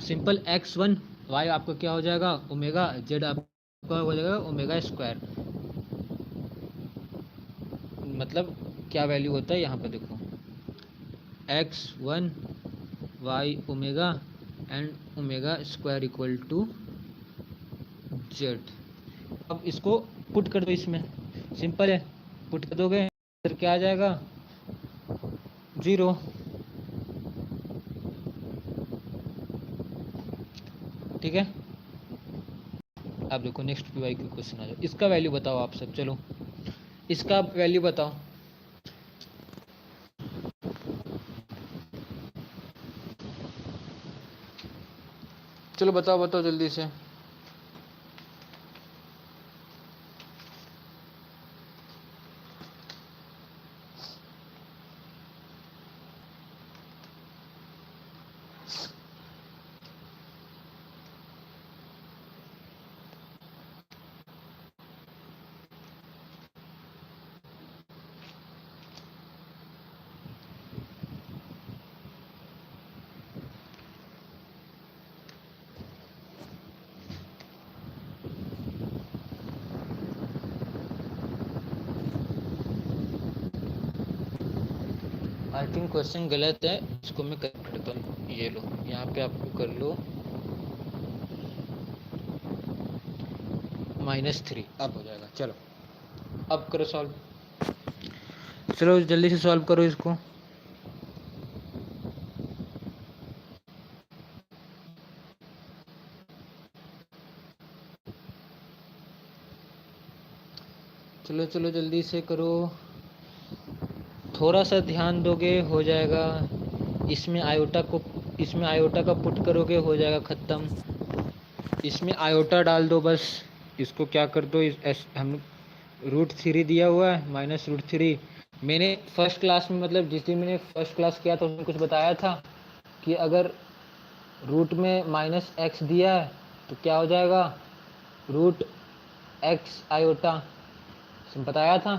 Simple x1 y आपका क्या हो जाएगा ओमेगा, z आपका हो जाएगा ओमेगा स्क्वायर। मतलब क्या वैल्यू होता है यहाँ पे देखो, x1 y omega and omega square equal to z। अब इसको पुट कर दो, इसमें सिंपल है, पुट कर दोगे फिर क्या आ जाएगा 0। ठीक है। अब देखो next P Y Q question आ जाओ, इसका वैल्यू बताओ आप सब, चलो इसका वैल्यू बताओ। चलो बताओ बताओ जल्दी से। आई थिंक क्वेश्चन गलत है, इसको मैं करेक्ट करता हूँ। ये लो यहाँ पे आपको कर लो -3, अब हो जाएगा। चलो अब करो सॉल्व, चलो जल्दी से सॉल्व करो इसको। चलो चलो जल्दी से करो, थोड़ा सा ध्यान दोगे हो जाएगा। इसमें आयोटा का पुट करोगे हो जाएगा ख़त्म। इसमें आयोटा डाल दो बस, इसको क्या कर दो, हम √3 दिया हुआ है -√3। मैंने फर्स्ट क्लास में, मतलब जिस दिन मैंने फर्स्ट क्लास किया था उसमें कुछ बताया था कि अगर रूट में -x दिया है तो क्या हो जाएगा √x आयोटा, बताया था।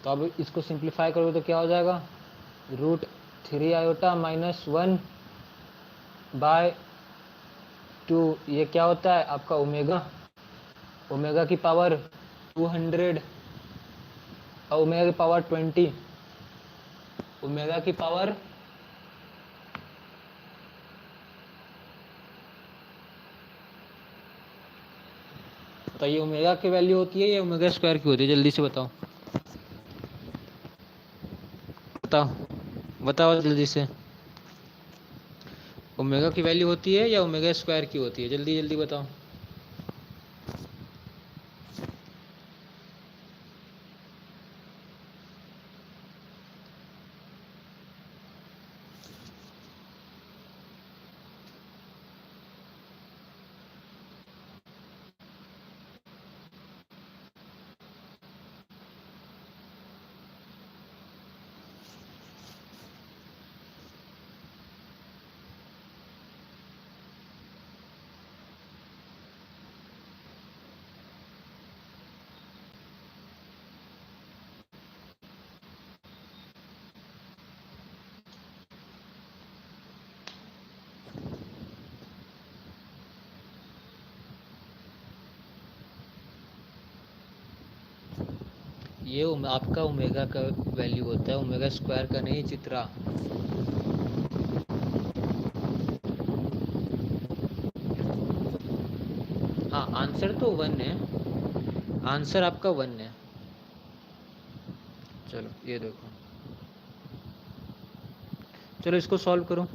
तो अब इसको सिंप्लीफाई करोगे तो क्या हो जाएगा √3 आयोटा -1/2। ये क्या होता है आपका ओमेगा की पावर 200 और ओमेगा की पावर 20, ओमेगा की पावर तो ये ओमेगा की वैल्यू होती है या ओमेगा स्क्वायर की होती है, जल्दी से बताओ बताओ बताओ जल्दी से। ओमेगा की वैल्यू होती है या ओमेगा स्क्वायर की होती है, जल्दी जल्दी बताओ। ये आपका ओमेगा का वैल्यू होता है, ओमेगा स्क्वायर का नहीं चित्रा। हाँ आंसर तो 1 है, आंसर आपका 1 है। चलो ये देखो, चलो इसको सॉल्व करो।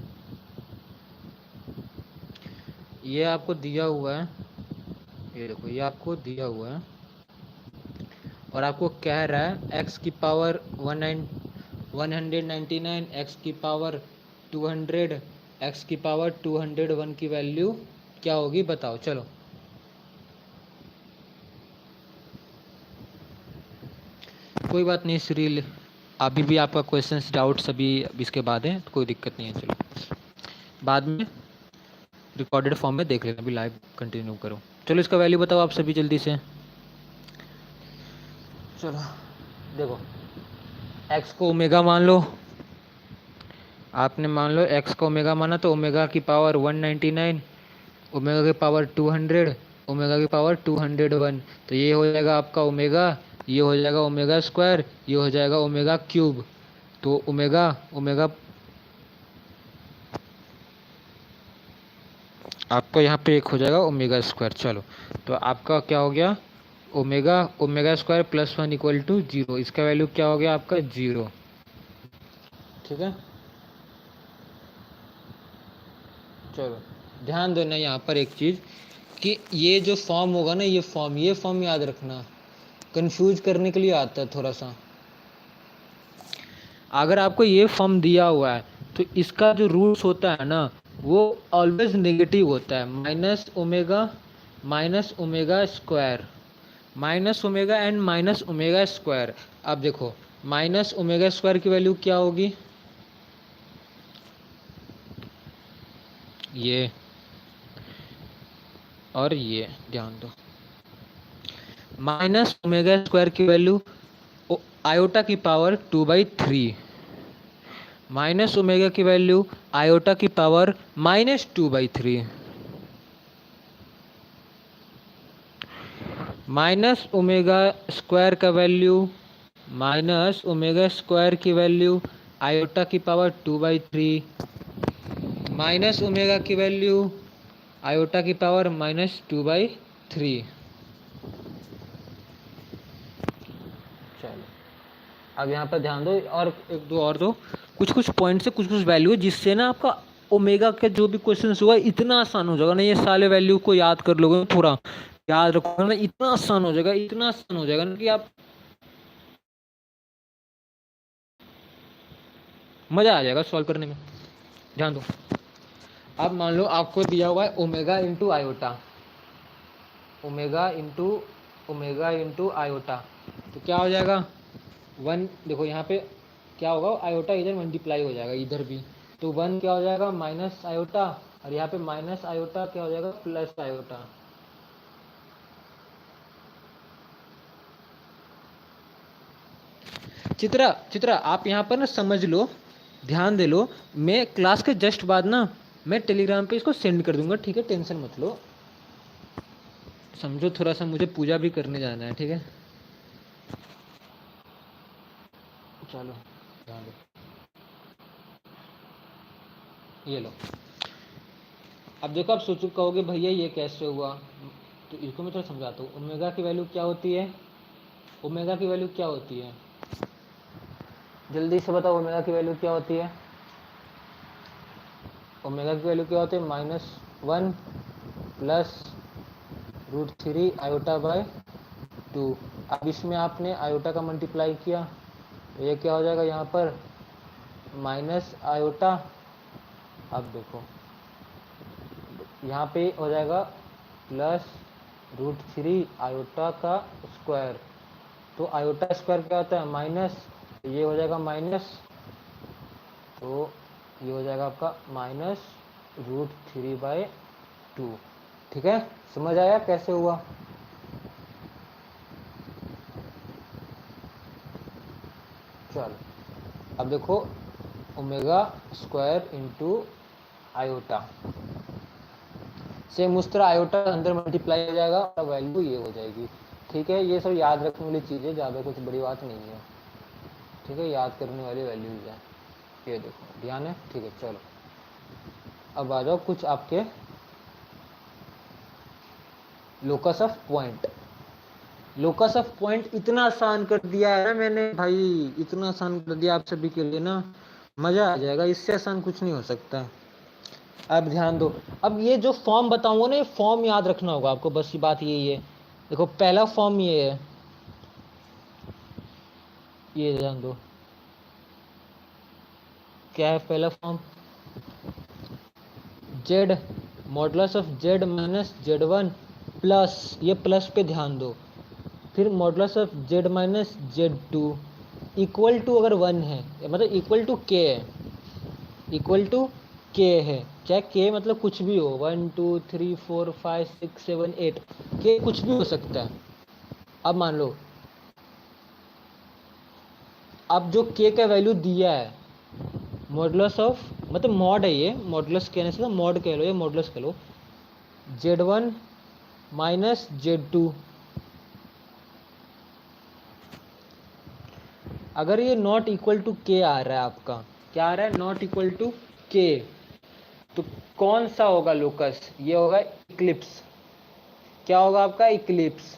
ये आपको दिया हुआ है, ये देखो ये आपको दिया हुआ है और आपको कह रहा है x की पावर 199, x की पावर 200, x की पावर 201 की वैल्यू क्या होगी बताओ। चलो कोई बात नहीं श्रील, अभी भी आपका क्वेश्चंस डाउट्स अभी इसके बाद है, कोई दिक्कत नहीं है। चलो बाद में रिकॉर्डेड फॉर्म में देख लेना, अभी लाइव कंटिन्यू करो। चलो इसका वैल्यू बताओ आप सभी जल्दी से। चलो देखो, x को ओमेगा मान लो, आपने मान लो x को ओमेगा माना तो ओमेगा की पावर 199, ओमेगा की पावर 200, ओमेगा की पावर 201, तो ये हो जाएगा आपका ओमेगा, ये हो जाएगा ओमेगा स्क्वायर, ये हो जाएगा ओमेगा क्यूब। तो ओमेगा ओमेगा आपको यहाँ पे एक हो जाएगा ओमेगा स्क्वायर। चलो तो आपका क्या हो गया, omega omega square plus 1 equal to 0, इसका वैल्यू क्या हो गया आपका 0। ठीक है, चलो ध्यान देना यहाँ पर एक चीज़ कि ये जो फॉर्म होगा ना, ये फॉर्म याद रखना, कंफ्यूज करने के लिए आता है थोड़ा सा। अगर आपको ये फॉर्म दिया हुआ है तो इसका जो रूट्स होता है ना वो ऑलवेज नेगेटिव होता है, minus omega square, minus omega and minus omega square. अब देखो माइनस ओमेगा स्क्वायर की वैल्यू क्या होगी, ये और ये ध्यान दो, माइनस ओमेगा स्क्वायर की वैल्यू आयोटा की पावर 2/3, माइनस ओमेगा की वैल्यू आयोटा की पावर -2/3, माइनस ओमेगा स्क्वायर का वैल्यू, माइनस ओमेगा स्क्वायर की वैल्यू आयोटा की पावर 2/3, माइनस ओमेगा की वैल्यू आयोटा की पावर -2/3। चलो अब यहाँ पर ध्यान दो, और एक दो और दो कुछ पॉइंट से कुछ वैल्यू है जिससे ना आपका ओमेगा का जो भी क्वेश्चन हुआ इतना आसान हो जाएगा ना, ये सारे वैल्यू को याद कर लोगे, पूरा याद रखोगे ना, इतना आसान हो जाएगा, इतना आसान हो जाएगा ना कि आप मजा आ जाएगा सॉल्व करने में। ध्यान दो, अब मान लो आपको दिया हुआ है omega into iota, omega into iota, तो क्या हो जाएगा 1, देखो यहाँ पे क्या होगा, आयोटा इधर मल्टीप्लाई हो जाएगा इधर भी, तो 1 क्या हो जाएगा माइनस आयोटा, और यहाँ पे माइनस आयोटा क्या हो जाएगा प्लस आयोटा। चित्रा आप यहाँ पर ना समझ लो, ध्यान दे लो, मैं क्लास के जस्ट बाद ना मैं टेलीग्राम पे इसको सेंड कर दूंगा, ठीक है, टेंशन मत लो, समझो थोड़ा सा, मुझे पूजा भी करने जाना है, ठीक है। चलो ध्यान दो, ये लो, अब देखो आप सोचो, कहोगे भैया ये कैसे हुआ, तो इसको मैं थोड़ा समझाता हूँ। ओमेगा की वैल्यू क्या होती है, ओमेगा की वैल्यू क्या होती है, जल्दी से बताओ, ओमेगा की वैल्यू क्या होती है, ओमेगा की वैल्यू क्या होती है -1 प्लस √3 आयोटा/2। अब इसमें आपने आयोटा का मल्टीप्लाई किया तो ये क्या हो जाएगा यहाँ पर माइनस आयोटा, अब देखो यहाँ पे हो जाएगा प्लस √3 आयोटा का स्क्वायर, तो आयोटा स्क्वायर क्या होता है माइनस, ये हो जाएगा माइनस, तो ये हो जाएगा आपका -√3/2। ठीक है, समझ आया कैसे हुआ। चलो अब देखो omega square into iota, same उस तरह आयोटा अंदर मल्टीप्लाई हो जाएगा और वैल्यू ये हो जाएगी, ठीक है, ये सब याद रखने वाली चीज़ है, ज़्यादा कुछ बड़ी बात नहीं है। ठीक है, याद करने वाली वैल्यूज है, ये देखो ध्यान है। ठीक है, चलो अब आ जाओ कुछ आपके locus of point. Locus of point इतना आसान कर दिया है ना मैंने भाई, इतना आसान कर दिया आप सभी के लिए ना, मजा आ जाएगा, इससे आसान कुछ नहीं हो सकता। अब ध्यान दो, अब ये जो फॉर्म बताऊंगा ना, ये फॉर्म याद रखना होगा आपको, बस ये बात यही है। देखो पहला फॉर्म ये है, ये ध्यान दो, क्या है पहला form, Z modulus of Z minus Z one plus, ये प्लस पे ध्यान दो, फिर modulus of Z minus Z two equal to अगर वन है, मतलब इक्वल टू के है, इक्वल टू के है, चाहे के मतलब कुछ भी हो, 1 2 3 4 5 6 7 8, के कुछ भी हो सकता है। अब मान लो अब जो के का वैल्यू दिया है, मॉडुलस ऑफ मतलब मॉड है, ये मॉडुलस कहने से मॉड कह लो, ये मॉडुलस कह लो, Z one minus Z two, अगर ये नॉट इक्वल टू के आ रहा है, आपका क्या आ रहा है, नॉट इक्वल टू के, तो कौन सा होगा लोकस, ये होगा इक्लिप्स। क्या होगा आपका, इक्लिप्स।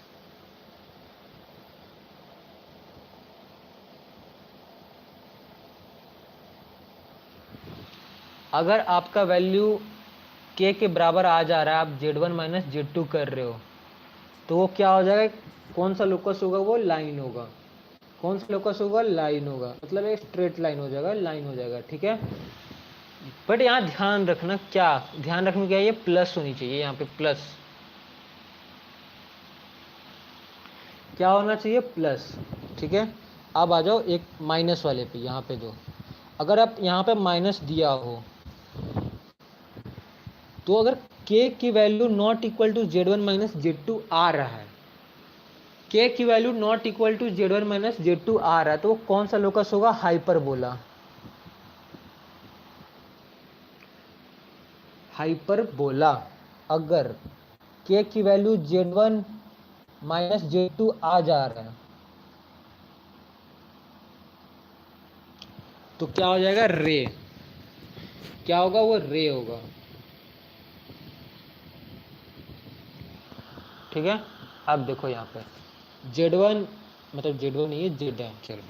अगर आपका वैल्यू के बराबर आ जा रहा है, आप Z one minus Z two कर रहे हो, तो वो क्या हो जाएगा, कौन सा लोकस होगा, वो लाइन होगा। कौन सा लोकस होगा, लाइन होगा, मतलब एक स्ट्रेट लाइन हो जाएगा, लाइन हो जाएगा। ठीक है, बट यहाँ ध्यान रखना, क्या ध्यान रखना, क्या ये प्लस होनी चाहिए, यहाँ पे प्लस, क्या होना चाहिए, प्लस। ठीक है, अब आ जाओ एक माइनस वाले पे, यहाँ पे दो, अगर आप यहाँ पे माइनस दिया हो, तो अगर k की value not equal to Z one minus Z two आ रहा है, k की value not equal to Z one minus Z two आ रहा है, तो वो कौन सा लोकस होगा, हाइपरबोला। हाइपरबोला। अगर k की value Z one minus Z two आ जा रहा है, तो क्या हो जाएगा, रे। क्या होगा, वो रे होगा। ठीक है, अब देखो यहाँ पे जेड वन, मतलब जेड वन नहीं है, जेड है, चलो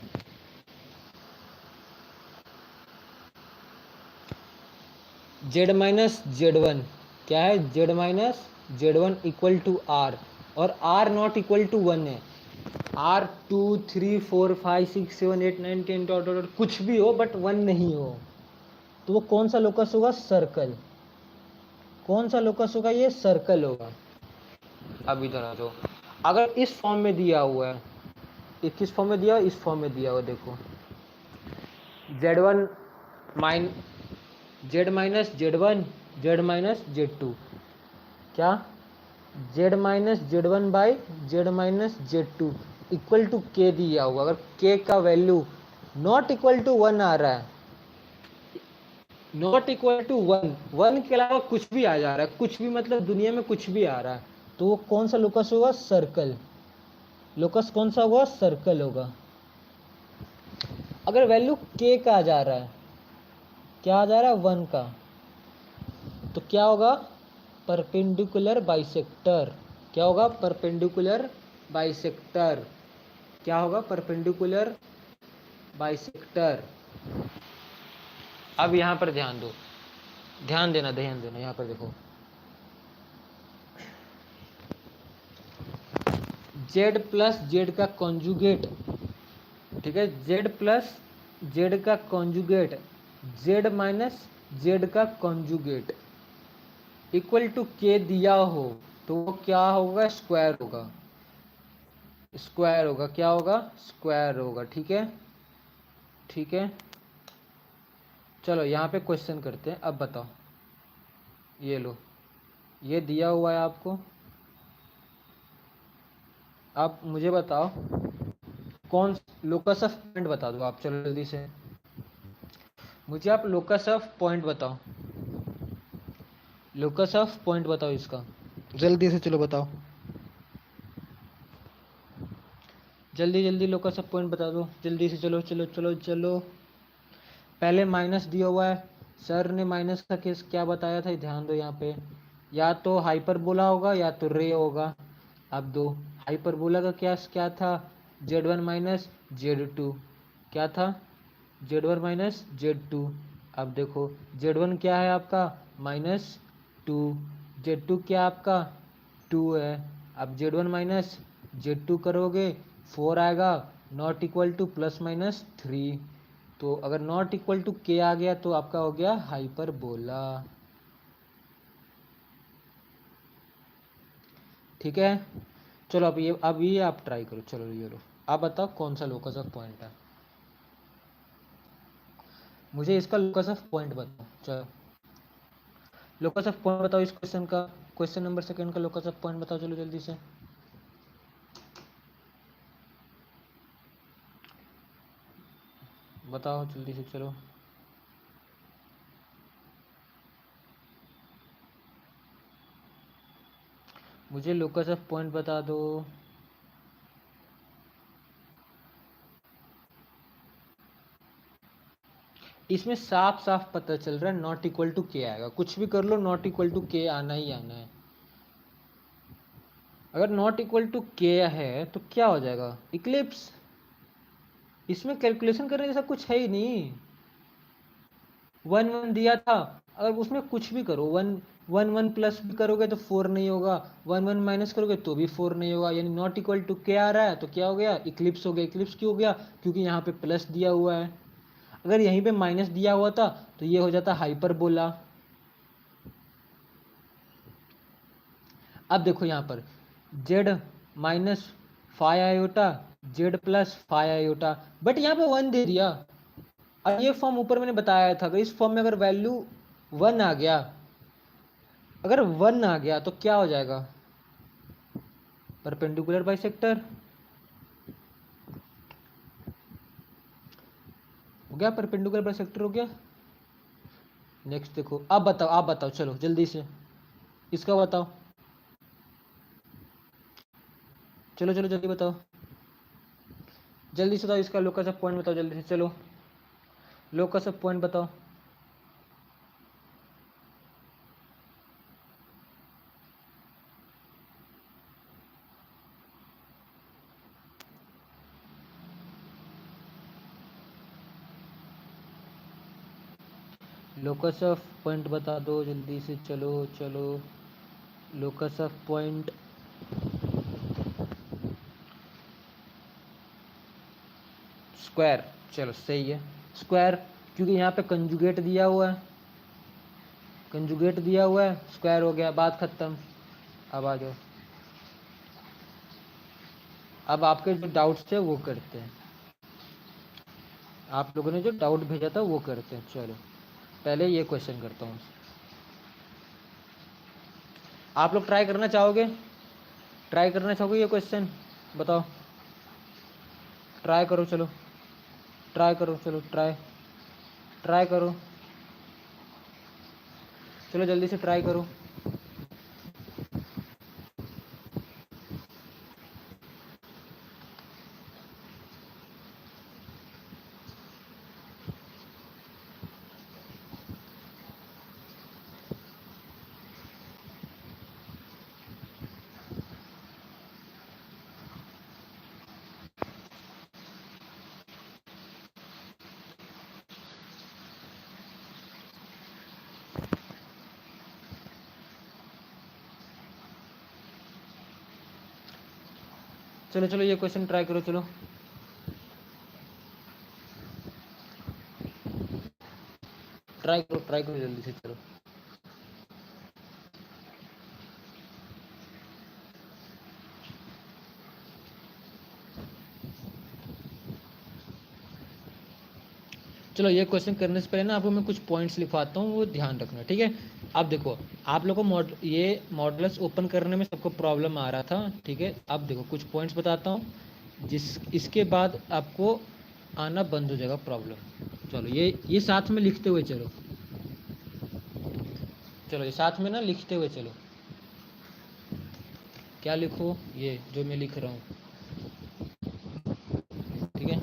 जेड माइनस जेड वन, क्या है, Z minus Z one equal to R, और R not equal to one है, आर 2 3 4 5 6 7 8 9 10 डॉट डॉट कुछ भी हो, बट वन नहीं हो, तो वो कौन सा लोकस होगा, सर्कल। कौन सा लोकस होगा, ये सर्कल होगा। अब इधर आ जाओ, अगर इस फॉर्म में दिया हुआ है, ये किस फॉर्म में दिया हुआ, इस फॉर्म में दिया हुआ, देखो Z one minus Z minus Z one Z minus Z two, क्या Z minus Z one by Z minus Z two equal to K दिया हुआ, अगर के का value not equal to one आ रहा है, not equal to one, one के अलावा कुछ भी आ जा रहा है, कुछ भी मतलब दुनिया में कुछ भी आ रहा है, तो वो कौन सा लोकस होगा, सर्कल। लोकस कौन सा होगा, सर्कल होगा। अगर वैल्यू के का आ जा रहा है, क्या आ जा रहा है, वन का, तो क्या होगा, परपेंडिकुलर बाइसेक्टर। क्या होगा, परपेंडिकुलर बाइसेक्टर। क्या होगा, परपेंडिकुलर बाइसेक्टर। अब यहां पर ध्यान दो, ध्यान देना यहां पर देखो, z प्लस जेड का कॉन्जुगेट, ठीक है, z प्लस जेड का कॉन्जुगेट, z माइनस जेड का कॉन्जुगेट इक्वल टू के दिया हो, तो वो क्या होगा, स्क्वायर होगा। स्क्वायर होगा, क्या होगा, स्क्वायर होगा। ठीक है, ठीक है, चलो यहाँ पे क्वेश्चन करते हैं। अब बताओ, ये लो, ये दिया हुआ है आपको, आप मुझे बताओ कौन लोकस ऑफ पॉइंट बता दो आप, चलो जल्दी से मुझे आप लोकस ऑफ पॉइंट बताओ, लोकस ऑफ पॉइंट बताओ इसका, जल्दी से चलो बताओ। जल्दी जल्दी लोग का सब पॉइंट बता दो जल्दी से। चलो चलो चलो चलो। पहले माइनस दिया हुआ है। सर ने माइनस का केस क्या बताया था, ध्यान दो यहाँ पे। या तो हाइपरबोला होगा या तो रे होगा। अब दो। हाइपरबोला का केस क्या था, Z1 माइनस Z2। क्या था, Z1 माइनस Z2। अब देखो Z1 क्या है आपका -2, Z2 क्या आपका 2 है। अब Z1 माइनस Z2 करोगे 4 आएगा, नॉट इक्वल टू ±3। तो अगर नॉट इक्वल टू के आ गया तो आपका हो गया हाइपरबोला। ठीक है। चलो अब ये आप ट्राई करो। चलो ये लो, आप बताओ कौन सा लोकस ऑफ पॉइंट है। मुझे इसका लोकस ऑफ पॉइंट बताओ। चलो लोकस ऑफ पॉइंट बताओ इस क्वेश्चन का। क्वेश्चन नंबर 2 का लोकस ऑफ पॉइंट बताओ, चलो जल्दी से। बताओ जल्दी से चलो। मुझे लोकस ऑफ पॉइंट बता दो। इसमें साफ साफ पता चल रहा है नॉट इक्वल टू के आएगा, कुछ भी कर लो नॉट इक्वल टू के आना ही आना है। अगर नॉट इक्वल टू के है तो क्या हो जाएगा, इक्लिप्स। इसमें कैलकुलेशन करने जैसा कुछ है ही नहीं। 1 1 दिया था, अगर उसमें कुछ भी करो, 1 1 1 प्लस भी करोगे तो 4 नहीं होगा, 1 1 माइनस करोगे तो भी 4 नहीं होगा। यानी नॉट इक्वल टू के आ रहा है तो क्या हो गया, इक्लिप्स हो गया। इक्लिप्स क्यों हो गया, क्योंकि यहाँ पे प्लस दिया हुआ है। अगर यहीं पे माइनस दिया हुआ था तो ये हो जाता हाइपरबोला। अब देखो यहाँ पर z -5 z + 5, बट यहाँ पे 1 दे दिया। अब ये फॉर्म ऊपर मैंने बताया था, अगर इस फॉर्म में अगर वैल्यू 1 आ गया, अगर 1 आ गया तो क्या हो जाएगा, परपेंडिकुलर बाइसेक्टर हो गया, परपेंडिकुलर बाइसेक्टर हो गया। नेक्स्ट देखो, आप बताओ चलो जल्दी से इसका बताओ। चलो चलो जल्दी बताओ, जल्दी से बताओ इसका लोकस ऑफ पॉइंट बताओ जल्दी से। चलो लोकस ऑफ पॉइंट बताओ। लोकस ऑफ पॉइंट बता दो जल्दी से। चलो चलो लोकस ऑफ पॉइंट। स्क्वायर, चलो सही है स्क्वायर, क्योंकि यहाँ पे कंजुगेट दिया हुआ है। कंजुगेट दिया हुआ है, स्क्वायर हो गया, बात खत्म। अब आ जाओ, अब आपके जो डाउट्स थे वो करते हैं। आप लोगों ने जो डाउट भेजा था वो करते हैं। चलो पहले ये क्वेश्चन करता हूँ। आप लोग ट्राई करना चाहोगे, ट्राई करना चाहोगे ये क्वेश्चन, बताओ। ट्राई करो चलो, ट्राई करो चलो, ट्राई ट्राई करो चलो जल्दी से ट्राई करो। चलो चलो ये क्वेश्चन ट्राई करो चलो। ट्राई करो जल्दी से चलो। चलो ये क्वेश्चन करने से पहले ना आपको मैं कुछ पॉइंट्स लिखवाता हूँ, वो ध्यान रखना, ठीक है। अब देखो आप लोगों को ये मॉडल्स ओपन करने में सबको प्रॉब्लम आ रहा था, ठीक है। अब देखो कुछ पॉइंट्स बताता हूँ, इसके बाद आपको आना बंद हो जाएगा प्रॉब्लम। चलो ये साथ में लिखते हुए चलो। चलो ये साथ में ना लिखते हुए चलो। क्या लिखो, ये जो मैं लिख रहा हूँ। ठीक है।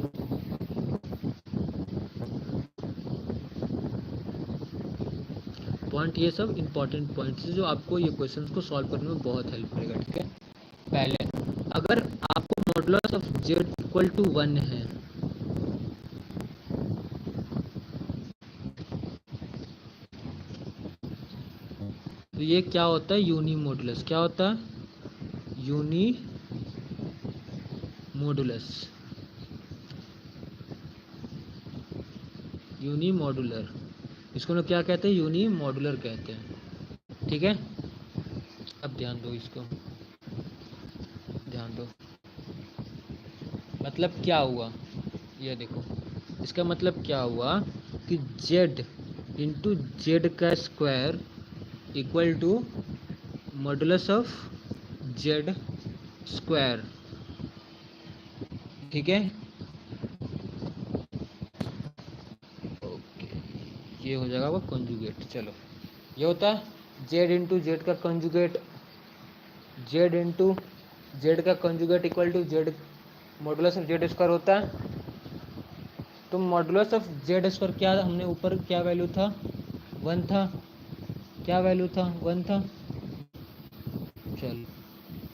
पॉइंट ये सब इंपॉर्टेंट पॉइंट्स है जो आपको ये क्वेश्चन को सॉल्व करने में बहुत हेल्प करेगा, ठीक है। पहले अगर आपको modulus of Z equal to 1 है, तो ये क्या होता है, यूनी मॉडुलस। क्या होता है, यूनी मॉडुलस, यूनी मॉडुलर। इसको लोग क्या कहते हैं, यूनी मॉडुलर कहते हैं, ठीक है। अब ध्यान दो, इसको ध्यान दो। मतलब क्या हुआ, ये देखो, इसका मतलब क्या हुआ कि z इंटू जेड का square equal to modulus of Z square, ठीक है। ओके, ये हो जाएगा वो कंजुगेट। चलो, ये होता है z इंटू जेड का कंजुगेट, z इंटू जेड का conjugate equal to Z modulus of Z square होता है। तो मॉडुलस ऑफ जेड स्क्वायर क्या, हमने ऊपर क्या वैल्यू था, 1 था। क्या वैल्यू था, 1 था। चलो,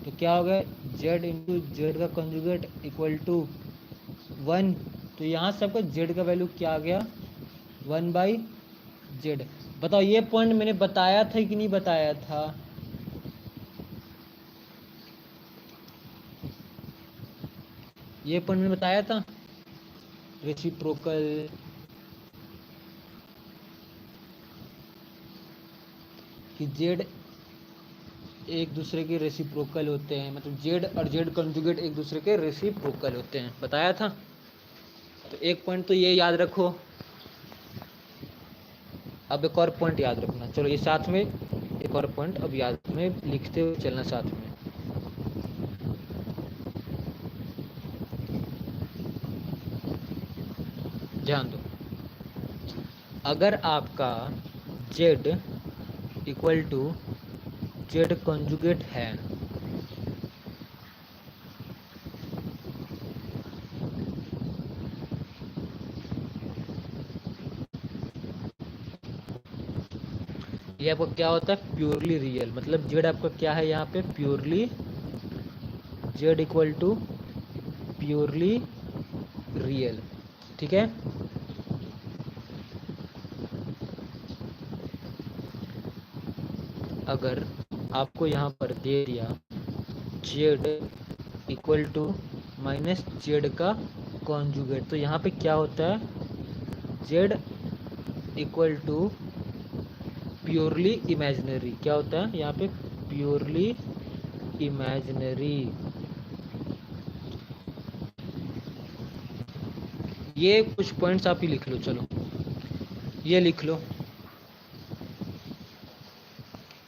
तो क्या हो गया, z इंटू जेड का कंजुगेट इक्वल टू 1। तो यहाँ से आपका z का वैल्यू क्या आ गया, 1/z। बताओ ये पॉइंट मैंने बताया था कि नहीं बताया था, ये पॉइंट मैंने बताया था, रेसिप्रोकल। कि z एक दूसरे के रेसिप्रोकल होते हैं, मतलब z और z कंजुगेट एक दूसरे के रेसिप्रोकल होते हैं, बताया था। तो एक पॉइंट तो ये याद रखो। अब एक और पॉइंट याद रखना, चलो ये साथ में एक और पॉइंट अब याद में लिखते हुए चलना साथ में। ध्यान दो, अगर आपका z equal to Z conjugate है, ये आपका क्या होता है, प्योरली रियल। मतलब जेड आपका क्या है यहाँ पे, purely, Z equal to purely real, ठीक है। अगर आपको यहाँ पर दे दिया Z equal to minus Z का कॉन्जुगेट, तो यहाँ पे क्या होता है, Z equal to purely imaginary. क्या होता है यहाँ पे, प्योरली इमेजिनरी। ये कुछ पॉइंट्स आप ही लिख लो, चलो ये लिख लो,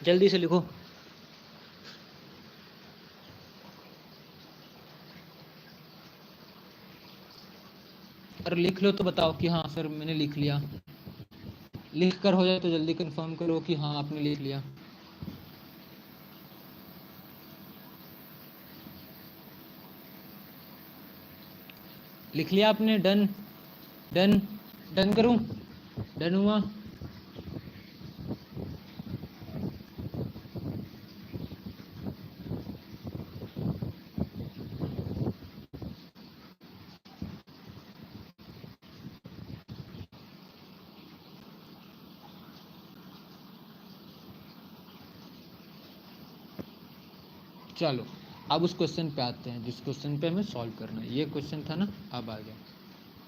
जल्दी से लिखो। और लिख लो तो बताओ कि हाँ सर मैंने लिख लिया। लिख कर हो जाए तो जल्दी कंफर्म करो कि हाँ आपने लिख लिया। लिख लिया आपने, डन डन डन करूं, डन हुआ। चलो अब उस क्वेश्चन पे आते हैं जिस क्वेश्चन पे हमें सॉल्व करना है। ये क्वेश्चन था ना, अब आ गया।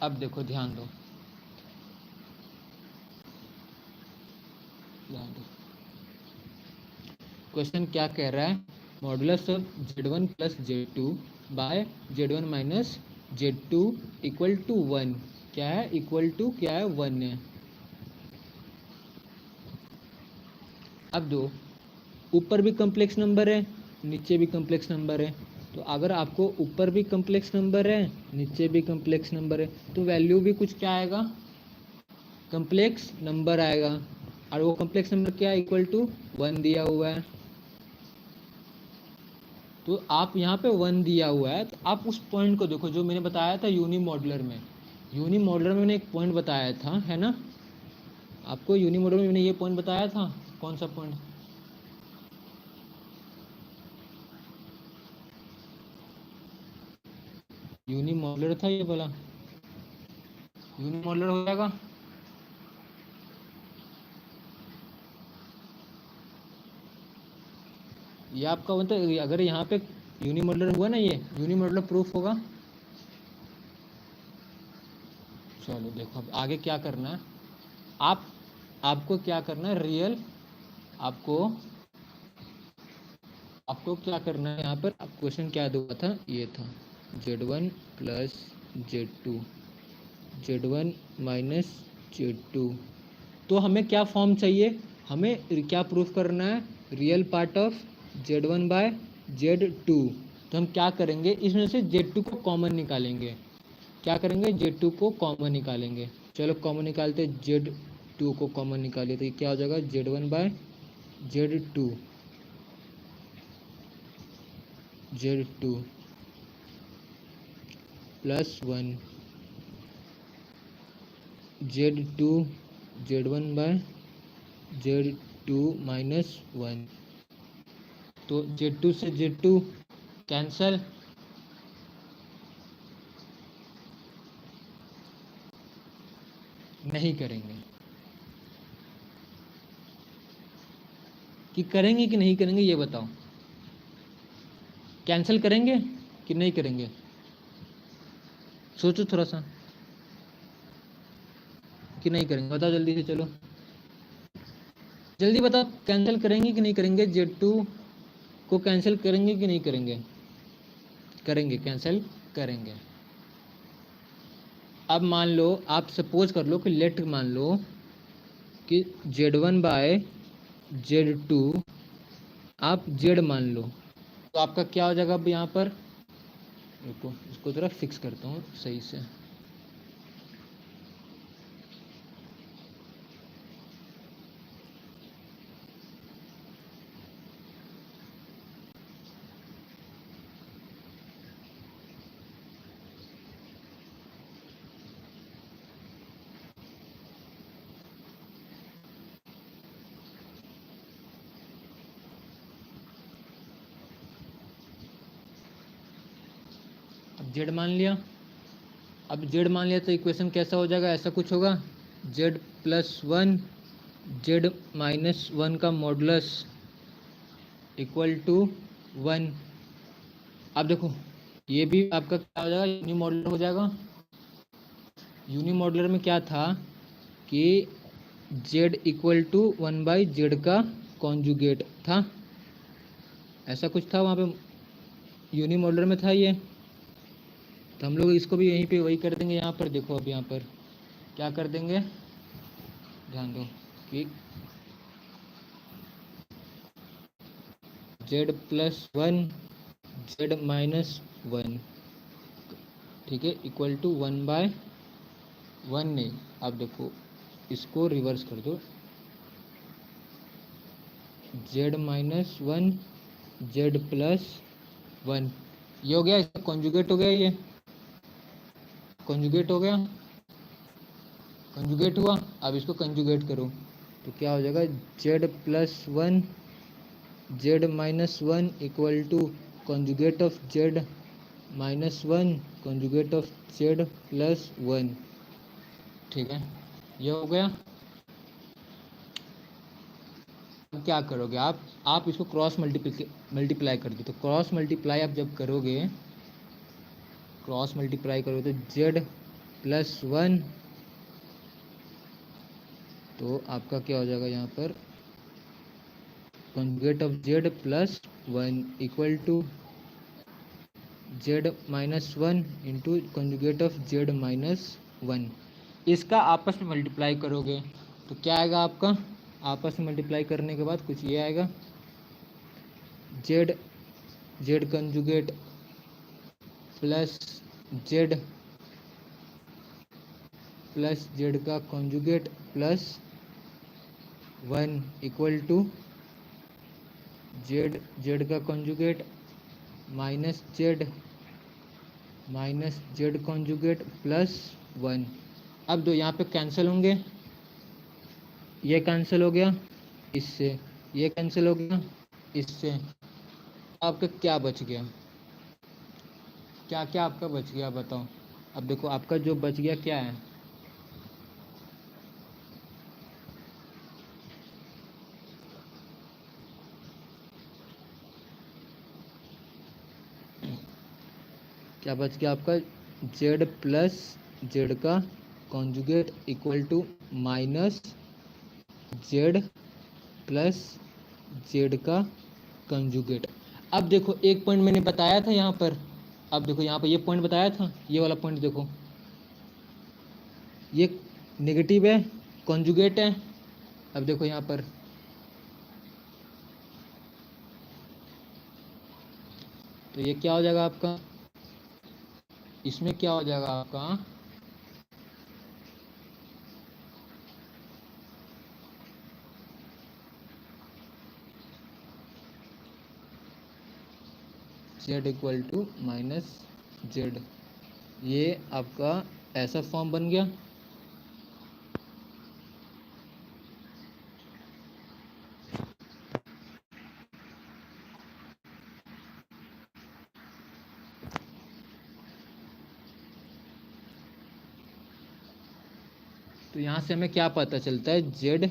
अब देखो, ध्यान दो, ध्यान दो। क्वेश्चन क्या कह रहा है, modulus of z1 plus z2 by z1 minus z2 equal to 1। क्या है, इक्वल टू क्या है, 1 है। अब दो, ऊपर भी कम्प्लेक्स नंबर है, नीचे भी कम्प्लेक्स नंबर है। तो अगर आपको ऊपर भी कम्प्लेक्स नंबर है, नीचे भी कम्प्लेक्स नंबर है, तो वैल्यू भी कुछ क्या आएगा, कम्प्लेक्स नंबर आएगा। और वो कम्प्लेक्स नंबर क्या है, इक्वल टू 1 दिया हुआ है। तो आप यहाँ पे 1 दिया हुआ है, तो आप उस पॉइंट को देखो जो मैंने बताया था यूनी मॉडुलर में। यूनी मॉडुलर में मैंने एक पॉइंट बताया था, है ना? आपको यूनी मॉडुलर में मैंने ये पॉइंट बताया था। कौन सा पॉइंट? यूनी मॉडुलर था ये वाला। यूनी मॉडुलर हो जाएगा। ये आपका मतलब अगर यहाँ पे यूनी मॉडुलर हुआ ना, ये यूनी मॉडुलर प्रूफ होगा। चलो देखो अब आगे क्या करना है। आपको क्या करना है, रियल आपको क्या करना है यहाँ पर। क्वेश्चन क्या हुआ था, ये था Z1 plus Z2, Z1 minus Z2। तो हमें क्या फॉर्म चाहिए, हमें क्या प्रूफ करना है, real part of Z1 bye Z2। तो हम क्या करेंगे, इसमें से Z2 को कॉमन निकालेंगे। क्या करेंगे, Z2 को कॉमन निकालेंगे। चलो कॉमन निकालते, Z2 को कॉमन निकालिए तो ये क्या हो जाएगा, Z1 bye Z2, Z2 plus 1, Z2 Z1 bye Z2 minus 1। तो Z2 से Z2 कैंसल, नहीं करेंगे। कि करेंगे कि नहीं करेंगे ये बताओ। कैंसिल करेंगे कि नहीं करेंगे, सोचो थोड़ा सा। कि नहीं करेंगे, बताओ जल्दी से, चलो जल्दी बताओ। कैंसिल करेंगे कि नहीं करेंगे, Z2 को कैंसिल करेंगे कि नहीं करेंगे? करेंगे, कैंसिल करेंगे। अब मान लो, आप सपोज कर लो कि लेट मान लो कि Z1 बाय Z2 आप Z मान लो, तो आपका क्या हो जाएगा अब यहाँ पर। रुको इसको जरा फिक्स करता हूँ सही से। अब Z मान लिया, अब Z मान लिया तो इक्वेशन कैसा हो जाएगा, ऐसा कुछ होगा, Z प्लस 1 Z माइनस 1 का मॉडुलस इक्वल टू 1। अब देखो ये भी आपका क्या हो जाएगा, यूनी मॉडुलर हो जाएगा। यूनी मॉडुलर में क्या था कि Z equal to 1 by Z का कॉन्जुगेट था, ऐसा कुछ था वहाँ पे यूनी मॉडुलर में था ये। तो हम लोग इसको भी यहीं पे वही कर देंगे। यहाँ पर देखो, अब यहाँ पर क्या कर देंगे, ध्यान दो कि Z प्लस 1 Z माइनस 1, ठीक है, इक्वल टू 1 बाय 1 नहीं। अब देखो इसको रिवर्स कर दो, Z माइनस 1 Z प्लस 1, ये हो गया, इसका कॉन्जुगेट हो गया, ये कॉन्जुगेट हो गया, कंजुगेट हुआ। अब इसको कंजुगेट करो तो क्या हो जाएगा, Z plus 1 Z minus 1 equal to conjugate of Z minus 1 conjugate of Z plus 1, ठीक है, ये हो गया। अब क्या करोगे आप इसको क्रॉस मल्टीप्लाई कर दो। तो क्रॉस मल्टीप्लाई आप जब करोगे, क्रॉस मल्टीप्लाई करोगे तो Z प्लस 1, तो आपका क्या हो जाएगा यहाँ पर, conjugate of Z plus 1 equal to Z minus 1 into conjugate of Z minus 1। इसका आपस में मल्टीप्लाई करोगे तो क्या आएगा आपका, आपस में मल्टीप्लाई करने के बाद कुछ ये आएगा, Z conjugate plus Z plus Z का conjugate plus 1 equal to Z का conjugate minus Z conjugate plus 1। अब दो यहाँ पे कैंसिल होंगे, ये कैंसिल हो गया इससे, ये कैंसिल हो गया इससे। आपका क्या बच गया, क्या क्या आपका बच गया बताओ। अब देखो आपका जो बच गया क्या है, क्या बच गया आपका, जेड प्लस जेड का conjugate equal to minus Z plus Z का कंजुगेट। अब देखो एक पॉइंट मैंने बताया था यहाँ पर, अब देखो यहाँ पर ये पॉइंट बताया था, ये वाला पॉइंट देखो, ये नेगेटिव है, कॉन्जुगेट है। अब देखो यहाँ पर तो ये क्या हो जाएगा आपका, इसमें क्या हो जाएगा आपका, Z equal to minus Z, ये आपका ऐसा फॉर्म बन गया। तो यहाँ से हमें क्या पता चलता है, जेड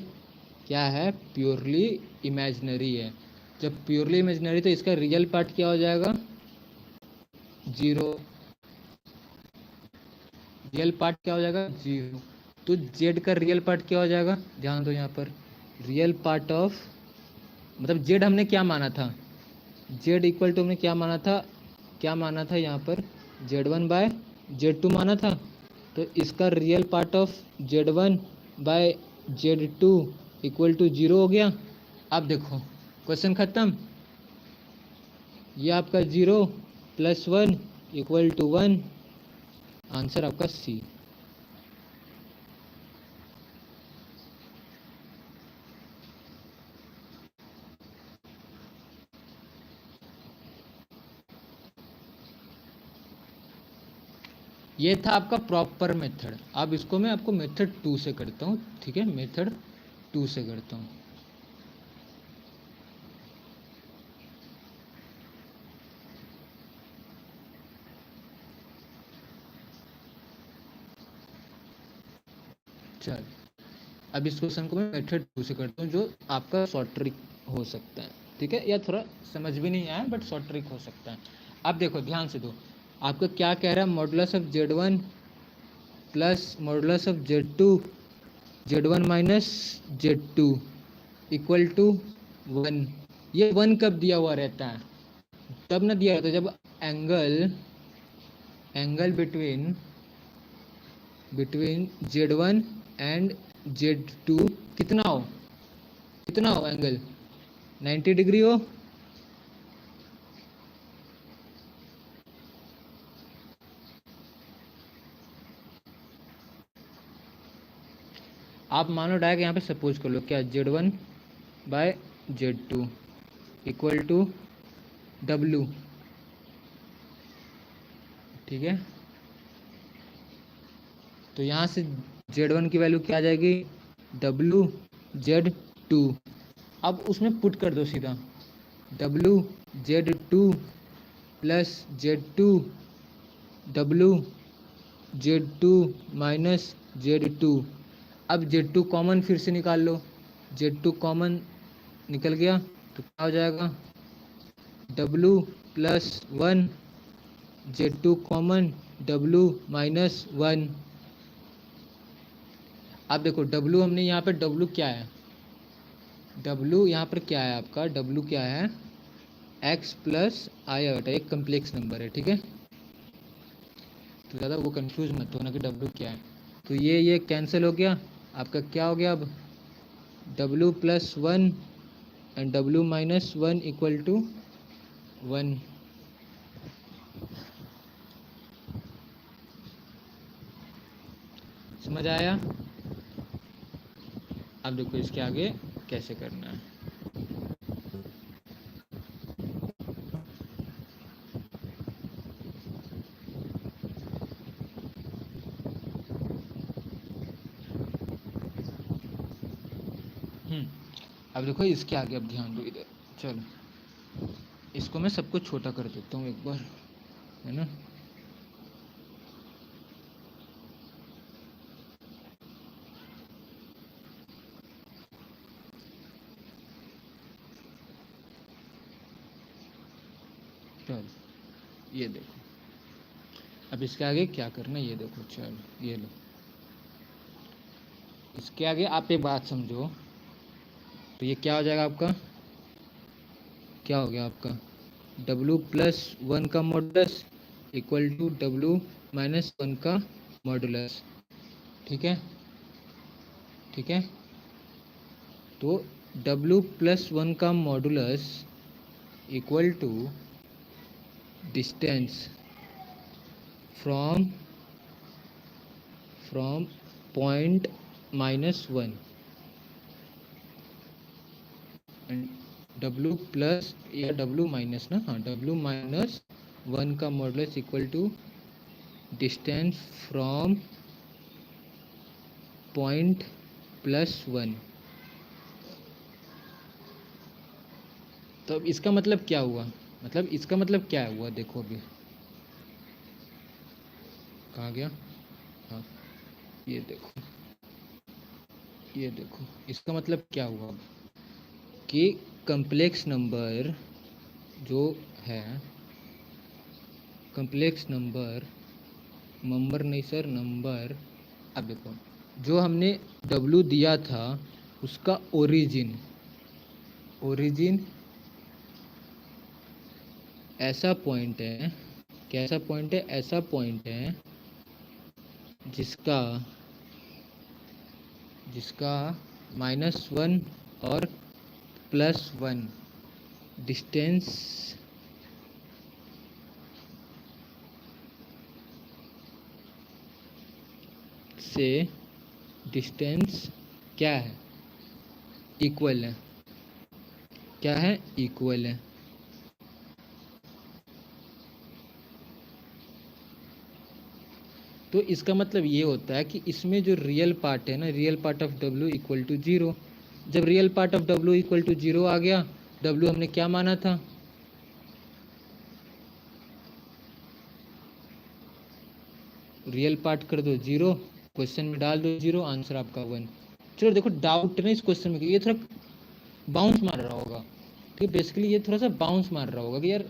क्या है, प्योरली इमेजिनरी है। जब प्योरली इमेजिनरी तो इसका रियल पार्ट क्या हो जाएगा, जीरो, रियल पार्ट क्या हो जाएगा, जीरो। तो जेड का रियल पार्ट क्या हो जाएगा, ध्यान दो यहाँ पर, रियल पार्ट ऑफ, मतलब जेड हमने क्या माना था, जेड इक्वल टू हमने क्या माना था, क्या माना था यहाँ पर, Z1/Z2 माना था। तो इसका real part of Z1/Z2 equal to 0 हो गया। अब देखो क्वेश्चन खत्म, ये आपका 0 प्लस 1 इक्वल टू 1, आंसर आपका सी। ये था आपका प्रॉपर मेथड। अब इसको मैं आपको मेथड 2 से करता हूँ, ठीक है, मेथड 2 से करता हूँ। चल अब इस क्वेश्चन को मैं मेथड 2 से करता हूँ, जो आपका शॉर्ट ट्रिक हो सकता है, ठीक है, या थोड़ा समझ भी नहीं आया बट शॉर्ट ट्रिक हो सकता है। अब देखो ध्यान से दो, आपका क्या कह रहा है, modulus of Z1 plus modulus of Z2, Z1 minus Z2 equal to 1। ये 1 कब दिया हुआ रहता है, तब ना दिया रहता है जब angle between Z1 and Z2 कितना हो एंगल, 90 डिग्री हो। आप मानो डायरेक्ट यहाँ पे सपोज कर लो, क्या Z1/Z2 इक्वल टू W, ठीक है। तो यहाँ से Z1 की वैल्यू क्या आ जाएगी, WZ2। अब उसमें पुट कर दो सीधा, WZ2 plus Z2 WZ2 minus Z2। अब Z2 कॉमन फिर से निकाल लो, Z2 कॉमन निकल गया तो क्या हो जाएगा, W plus 1, Z2 common, W minus 1। अब देखो W हमने यहाँ पे, W क्या है, W यहाँ पर क्या है आपका, W क्या है, x प्लस आयोटा, एक कम्प्लेक्स नंबर है, ठीक है। तो ज़्यादा वो कंफ्यूज मत होना कि W क्या है। तो ये कैंसिल हो गया, आपका क्या हो गया, अब W plus 1 and W minus 1 equal to 1। समझ आया। अब देखो इसके आगे कैसे करना है। अब देखो इसके आगे, अब ध्यान दो इधर। चलो इसको मैं सबको छोटा कर देता हूँ एक बार, है ना। चलो ये देखो, अब इसके आगे क्या करना है ये देखो। चलो ये लो, इसके आगे आप एक बात समझो, तो ये क्या हो जाएगा आपका, क्या हो गया आपका, W+1 का मॉडुलस इक्वल टू W-1 का मॉडुलस। ठीक है, ठीक है। तो W+1 का modulus equal to distance from point -1 and W+ या W- ना, हाँ, W-1 का modulus equal to distance from point +1। तो अब इसका मतलब क्या हुआ, मतलब इसका मतलब क्या हुआ, देखो अभी कहाँ गया, हाँ ये देखो, ये देखो इसका मतलब क्या हुआ कि कम्प्लेक्स नंबर जो है, कम्प्लेक्स नंबर नहीं सर, नंबर, अब देखो जो हमने W दिया था उसका ओरिजिन ऐसा पॉइंट है, कैसा पॉइंट है, ऐसा पॉइंट है जिसका -1 और +1 डिस्टेंस से डिस्टेंस क्या है, इक्वल है, क्या है, इक्वल है। तो इसका मतलब ये होता है कि इसमें जो रियल पार्ट है ना, real part of W equal to 0। जब real part of W equal to 0 आ गया, W हमने क्या माना था, रियल पार्ट कर दो 0, क्वेश्चन में डाल दो 0, आंसर आपका 1। चलो देखो डाउट ना इस क्वेश्चन में, ये थोड़ा बाउंस मार रहा होगा, ठीक है, बेसिकली ये थोड़ा सा बाउंस मार रहा होगा कि यार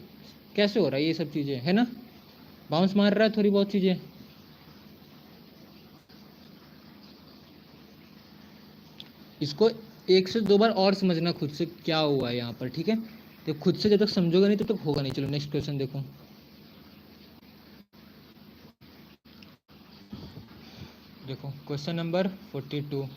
कैसे हो रहा है ये सब चीज़ें, है ना, बाउंस मार रहा है थोड़ी बहुत चीज़ें। इसको 1 से 2 बार और समझना खुद से क्या हुआ है यहाँ पर, ठीक है। तो खुद से जब तक समझोगे नहीं तब तक होगा नहीं। चलो नेक्स्ट क्वेश्चन देखो, देखो क्वेश्चन नंबर 42।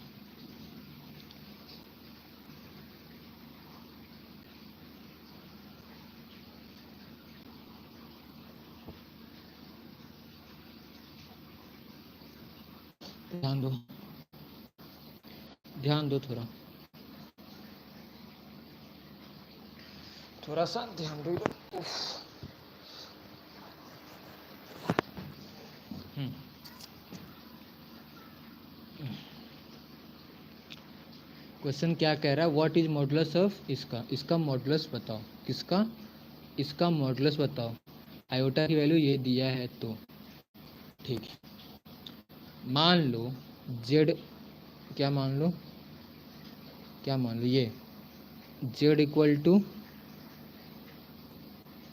ध्यान दो, ध्यान दो, थोड़ा सा ध्यान दो। क्वेश्चन क्या कह रहा है, व्हाट इज मॉडुलस ऑफ इसका मॉडुलस बताओ, किसका, इसका मॉडुलस बताओ। आयोटा की वैल्यू ये दिया है तो ठीक है, मान लो जेड, क्या मान लो, क्या मान लो, ये Z equal to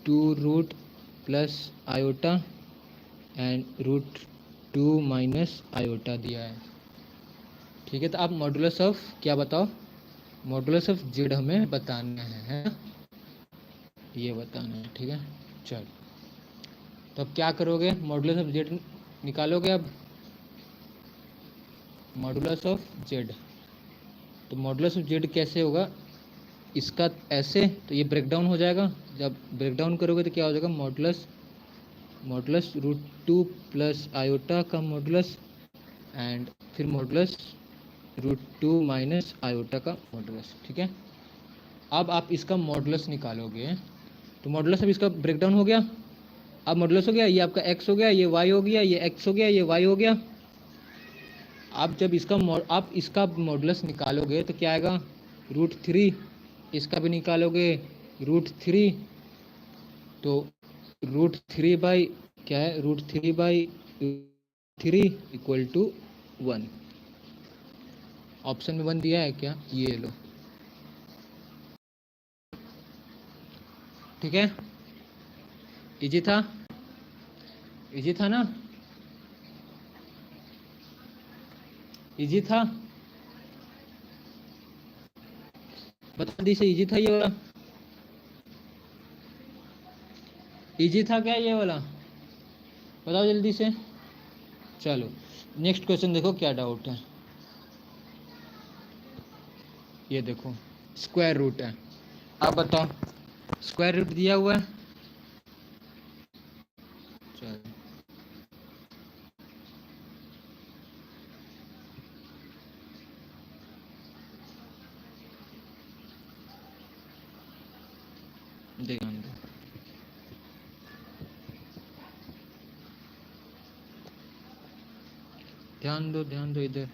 2 root + iota and √2 - iota दिया है, ठीक है। तो आप मॉडुलस ऑफ क्या बताओ, मॉडुलस ऑफ जेड हमें बताना है ना, ये बताना है, ठीक है। चलो तो अब क्या करोगे, मॉडुलस ऑफ जेड निकालोगे। अब मॉडुलस ऑफ जेड, तो मॉडुलस ऑफ जेड कैसे होगा, इसका ऐसे, तो ये ब्रेक डाउन हो जाएगा। जब ब्रेक डाउन करोगे तो क्या हो जाएगा, मॉडुलस √2 + आयोटा का मॉडुलस एंड फिर मॉडुलस √2 - आयोटा का मॉडुलस, ठीक है। अब आप इसका मॉडुलस निकालोगे, तो मॉडुलस अब इसका ब्रेक डाउन हो गया। अब मॉडुलस हो गया, ये आपका x हो गया, ये y हो गया, ये x हो गया, ये y हो गया। आप जब आप इसका मॉडुलस निकालोगे तो क्या आएगा, √3, इसका भी निकालोगे √3, तो √3 क्या है, √3/3 इक्वल टू 1। ऑप्शन में 1 दिया है क्या, ये लो, ठीक है। इजी था, इजी था ना, इजी था, बता जल्दी से, इजी था ये वाला, इजी था क्या ये वाला, बताओ जल्दी से। चलो नेक्स्ट क्वेश्चन देखो क्या डाउट है, ये देखो स्क्वायर रूट है, आप बताओ स्क्वायर रूट दिया हुआ है। चलो ध्यान दो, ध्यान दो, ध्यान दो इधर।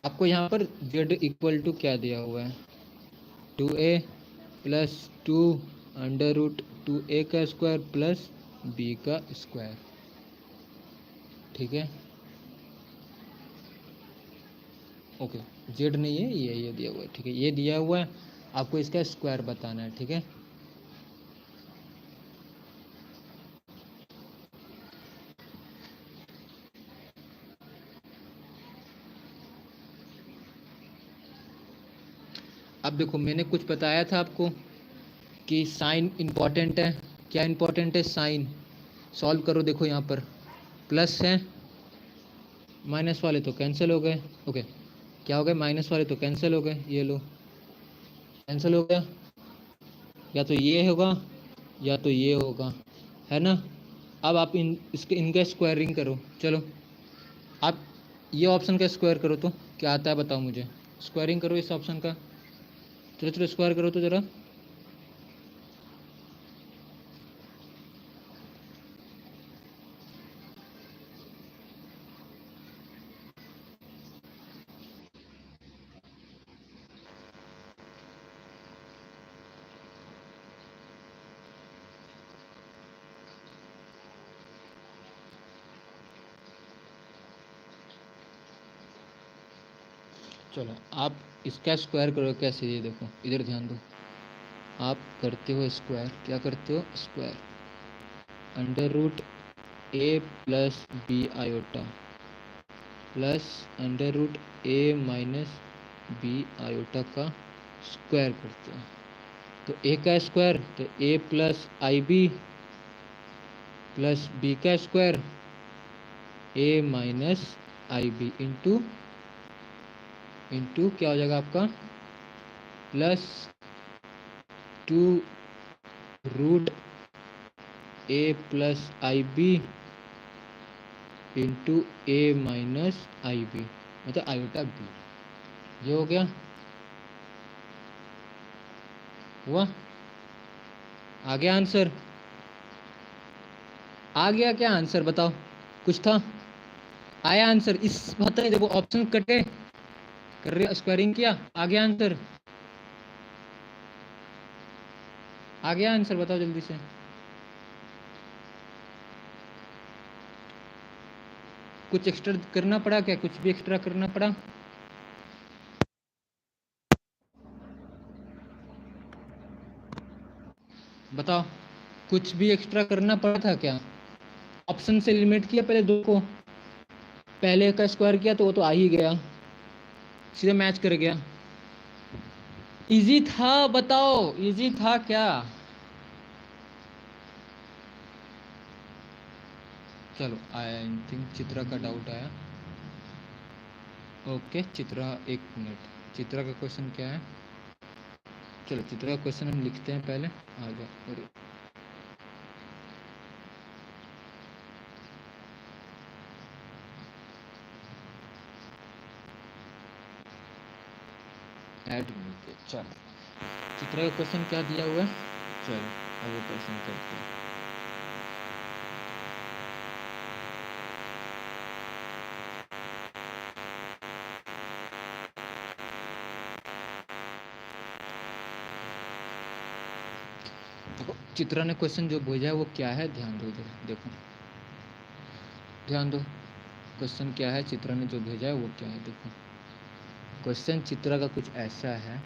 आपको यहाँ पर z इक्वल टू क्या दिया हुआ है, 2a प्लस 2√2a का स्क्वायर प्लस b का स्क्वायर, ठीक है। ओके, z नहीं है, ये दिया हुआ है, ठीक है, ये दिया हुआ है, आपको इसका स्क्वायर बताना है, ठीक है। अब देखो मैंने कुछ बताया था आपको कि साइन इम्पॉर्टेंट है, क्या इम्पॉर्टेंट है, साइन। सॉल्व करो, देखो यहाँ पर प्लस है, माइनस वाले तो कैंसिल हो गए, ओके, क्या हो गए, माइनस वाले तो कैंसिल हो गए, ये लो कैंसिल हो गया, या तो ये होगा या तो ये होगा, है ना। अब आप इनका स्क्वायरिंग करो, चलो आप ये ऑप्शन का स्क्वायर करो तो क्या आता है बताओ मुझे, स्क्वायरिंग करो इस ऑप्शन का, चलो चलो स्क्वायर करो तो ज़रा। चलो आप इसका स्क्वायर करो कैसे, ये देखो इधर ध्यान दो, आप करते हो स्क्वायर, क्या करते हो square, √a plus b iota plus √a minus b iota का स्क्वायर करते हो, तो a का स्क्वायर तो a plus IB plus b का square a minus IB into क्या हो जाएगा आपका, plus 2√a plus IB into a minus IB, मतलब आयोटा b, ये हो गया, हुआ, आ गया आंसर, आ गया क्या आंसर बताओ, कुछ था, आया आंसर, इस पता नहीं देखो ऑप्शन कटे, कर रहे स्क्वायरिंग किया, आ गया आंसर, आ गया आंसर, बताओ जल्दी से। कुछ एक्स्ट्रा करना पड़ा क्या, कुछ भी एक्स्ट्रा करना पड़ा, बताओ, कुछ भी एक्स्ट्रा करना पड़ा था क्या, ऑप्शन से लिमिट किया पहले दो को, पहले का स्क्वायर किया तो वो तो आ ही गया, सीधा मैच कर गया, इजी था, बताओ इजी था क्या। चलो आया, आई थिंक चित्रा का डाउट आया, ओके चित्रा, एक मिनट, चित्रा का क्वेश्चन क्या है, चलो चित्रा का क्वेश्चन हम लिखते हैं पहले, आ जाओ, अरे ऐड मिलते, चलो चित्रा का क्वेश्चन क्या दिया हुआ है, चलो अब वो क्वेश्चन करते हैं। देखो चित्रा ने क्वेश्चन जो भेजा है वो क्या है, ध्यान दो इधर, देखो ध्यान दो, क्वेश्चन क्या है चित्रा ने जो भेजा है वो क्या है। देखो क्वेश्चन चित्रा का कुछ ऐसा है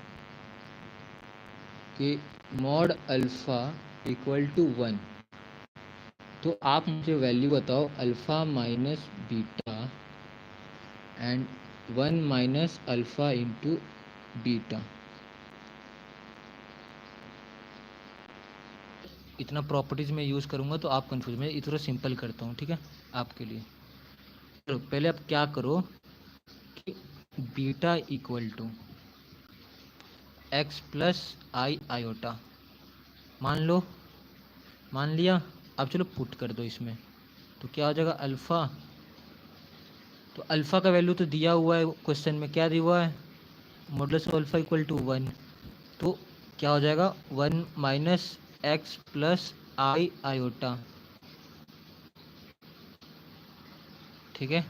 कि मॉड अल्फ़ा इक्वल टू 1, तो आप मुझे वैल्यू बताओ alpha minus beta and 1 minus alpha into beta. इतना प्रॉपर्टीज़ में यूज़ करूँगा तो आप कंफ्यूज, मैं इतना सिंपल करता हूँ, ठीक है आपके लिए। तो पहले आप क्या करो कि beta equal to X plus I iota मान लिया। अब चलो पुट कर दो इसमें, तो क्या हो जाएगा अल्फ़ा, तो अल्फ़ा का वैल्यू तो दिया हुआ है क्वेश्चन में, क्या दिया हुआ है modulus of alpha equal to 1, तो क्या हो जाएगा 1 minus X plus I iota, ठीक है।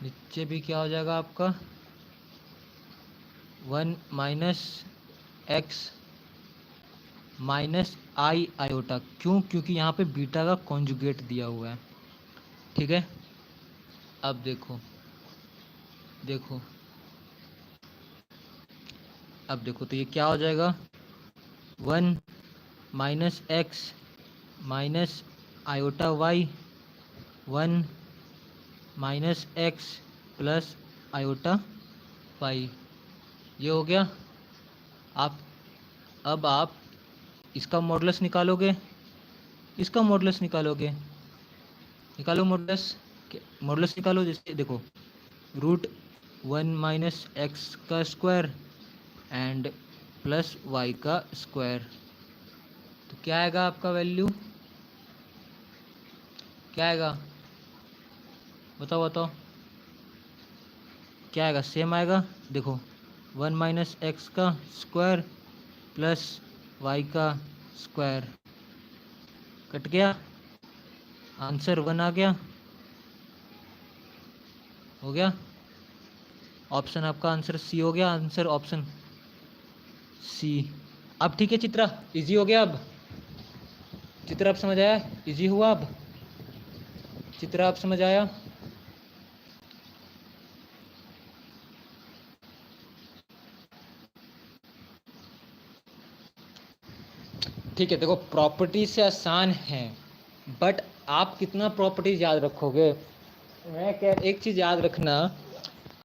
नीचे भी क्या हो जाएगा आपका 1 minus X minus I iota, क्यों, क्योंकि यहाँ पे बीटा का कॉन्जुगेट दिया हुआ है, ठीक है। अब देखो देखो अब देखो तो ये क्या हो जाएगा 1 minus X minus iota Y, 1 minus X plus iota Y, ये हो गया। आप अब आप इसका मॉडुलस निकालोगे, इसका मॉडुलस निकालोगे, निकालो मॉडुलस, मॉडुलस निकालो। जैसे देखो रूट 1 माइनस एक्स का स्क्वायर एंड प्लस वाई का स्क्वायर, तो क्या आएगा आपका वैल्यू, क्या आएगा बताओ बताओ, क्या आएगा, सेम आएगा। देखो 1 माइनस एक्स का स्क्वायर प्लस वाई का स्क्वायर, कट गया, आंसर 1 आ गया, हो गया। ऑप्शन आपका आंसर सी हो गया, आंसर ऑप्शन सी। अब ठीक है चित्रा, इजी हो गया। अब चित्रा आप समझ आया, इजी हुआ। अब चित्रा आप समझ आया, ठीक है। देखो प्रॉपर्टी से आसान है, बट आप कितना प्रॉपर्टीज याद रखोगे। मैं कह एक चीज़ याद रखना,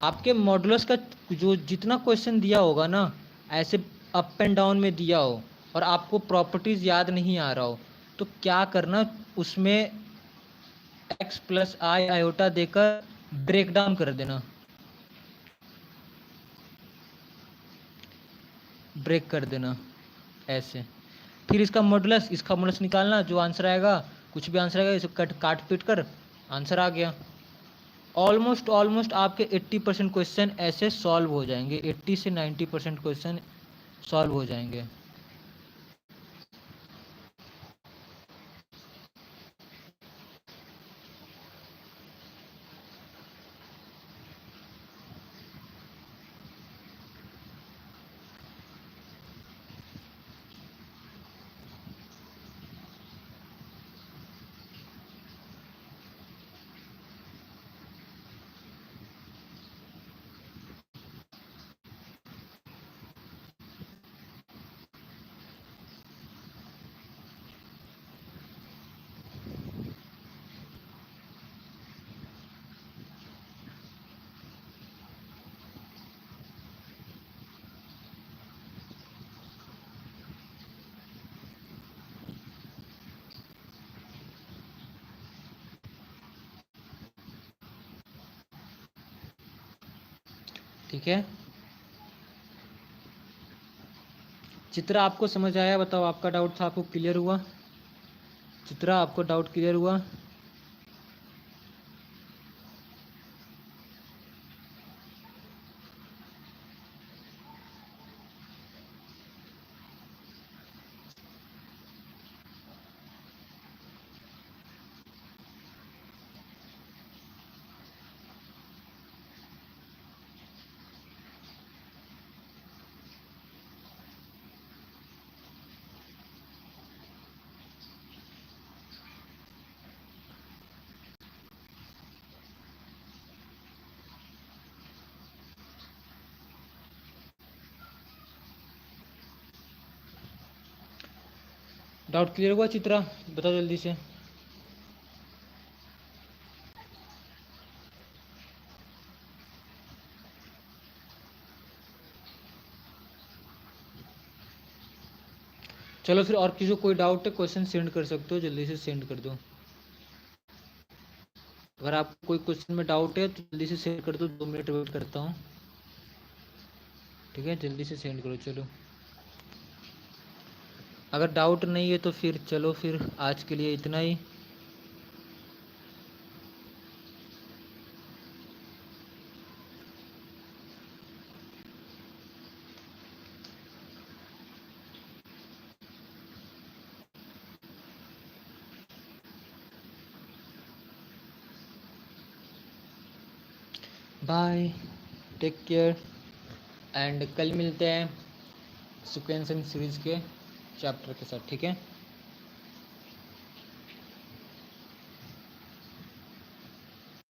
आपके मॉडुलस का जो जितना क्वेश्चन दिया होगा ना, ऐसे अप एंड डाउन में दिया हो और आपको प्रॉपर्टीज़ याद नहीं आ रहा हो, तो क्या करना, उसमें एक्स प्लस आई आयोटा देकर ब्रेक डाउन कर देना, ब्रेक कर देना ऐसे। फिर इसका मॉडुलस निकालना, जो आंसर आएगा, कुछ भी आंसर आएगा, इसे काट पीट कर आंसर आ गया। ऑलमोस्ट आपके 80% क्वेश्चन ऐसे सॉल्व हो जाएंगे, 80 से 90% क्वेश्चन सॉल्व हो जाएंगे। ठीक है चित्रा, आपको समझ आया, बताओ आपका डाउट था, आपको क्लियर हुआ। चित्रा आपको डाउट क्लियर हुआ। डाउट क्लियर हुआ चित्रा? बताओ जल्दी से। चलो फिर, और किसी को कोई डाउट है क्वेश्चन सेंड कर सकते हो, जल्दी से सेंड कर दो। अगर आपको कोई क्वेश्चन में डाउट है तो जल्दी से सेंड कर दो, 2 मिनट वेट करता हूँ। ठीक है, जल्दी से सेंड करो। चलो, अगर डाउट नहीं है तो फिर चलो, फिर आज के लिए इतना ही। बाय, टेक केयर, एंड कल मिलते हैं सीक्वेंस एंड सीरीज के चैप्टर के साथ। ठीक है।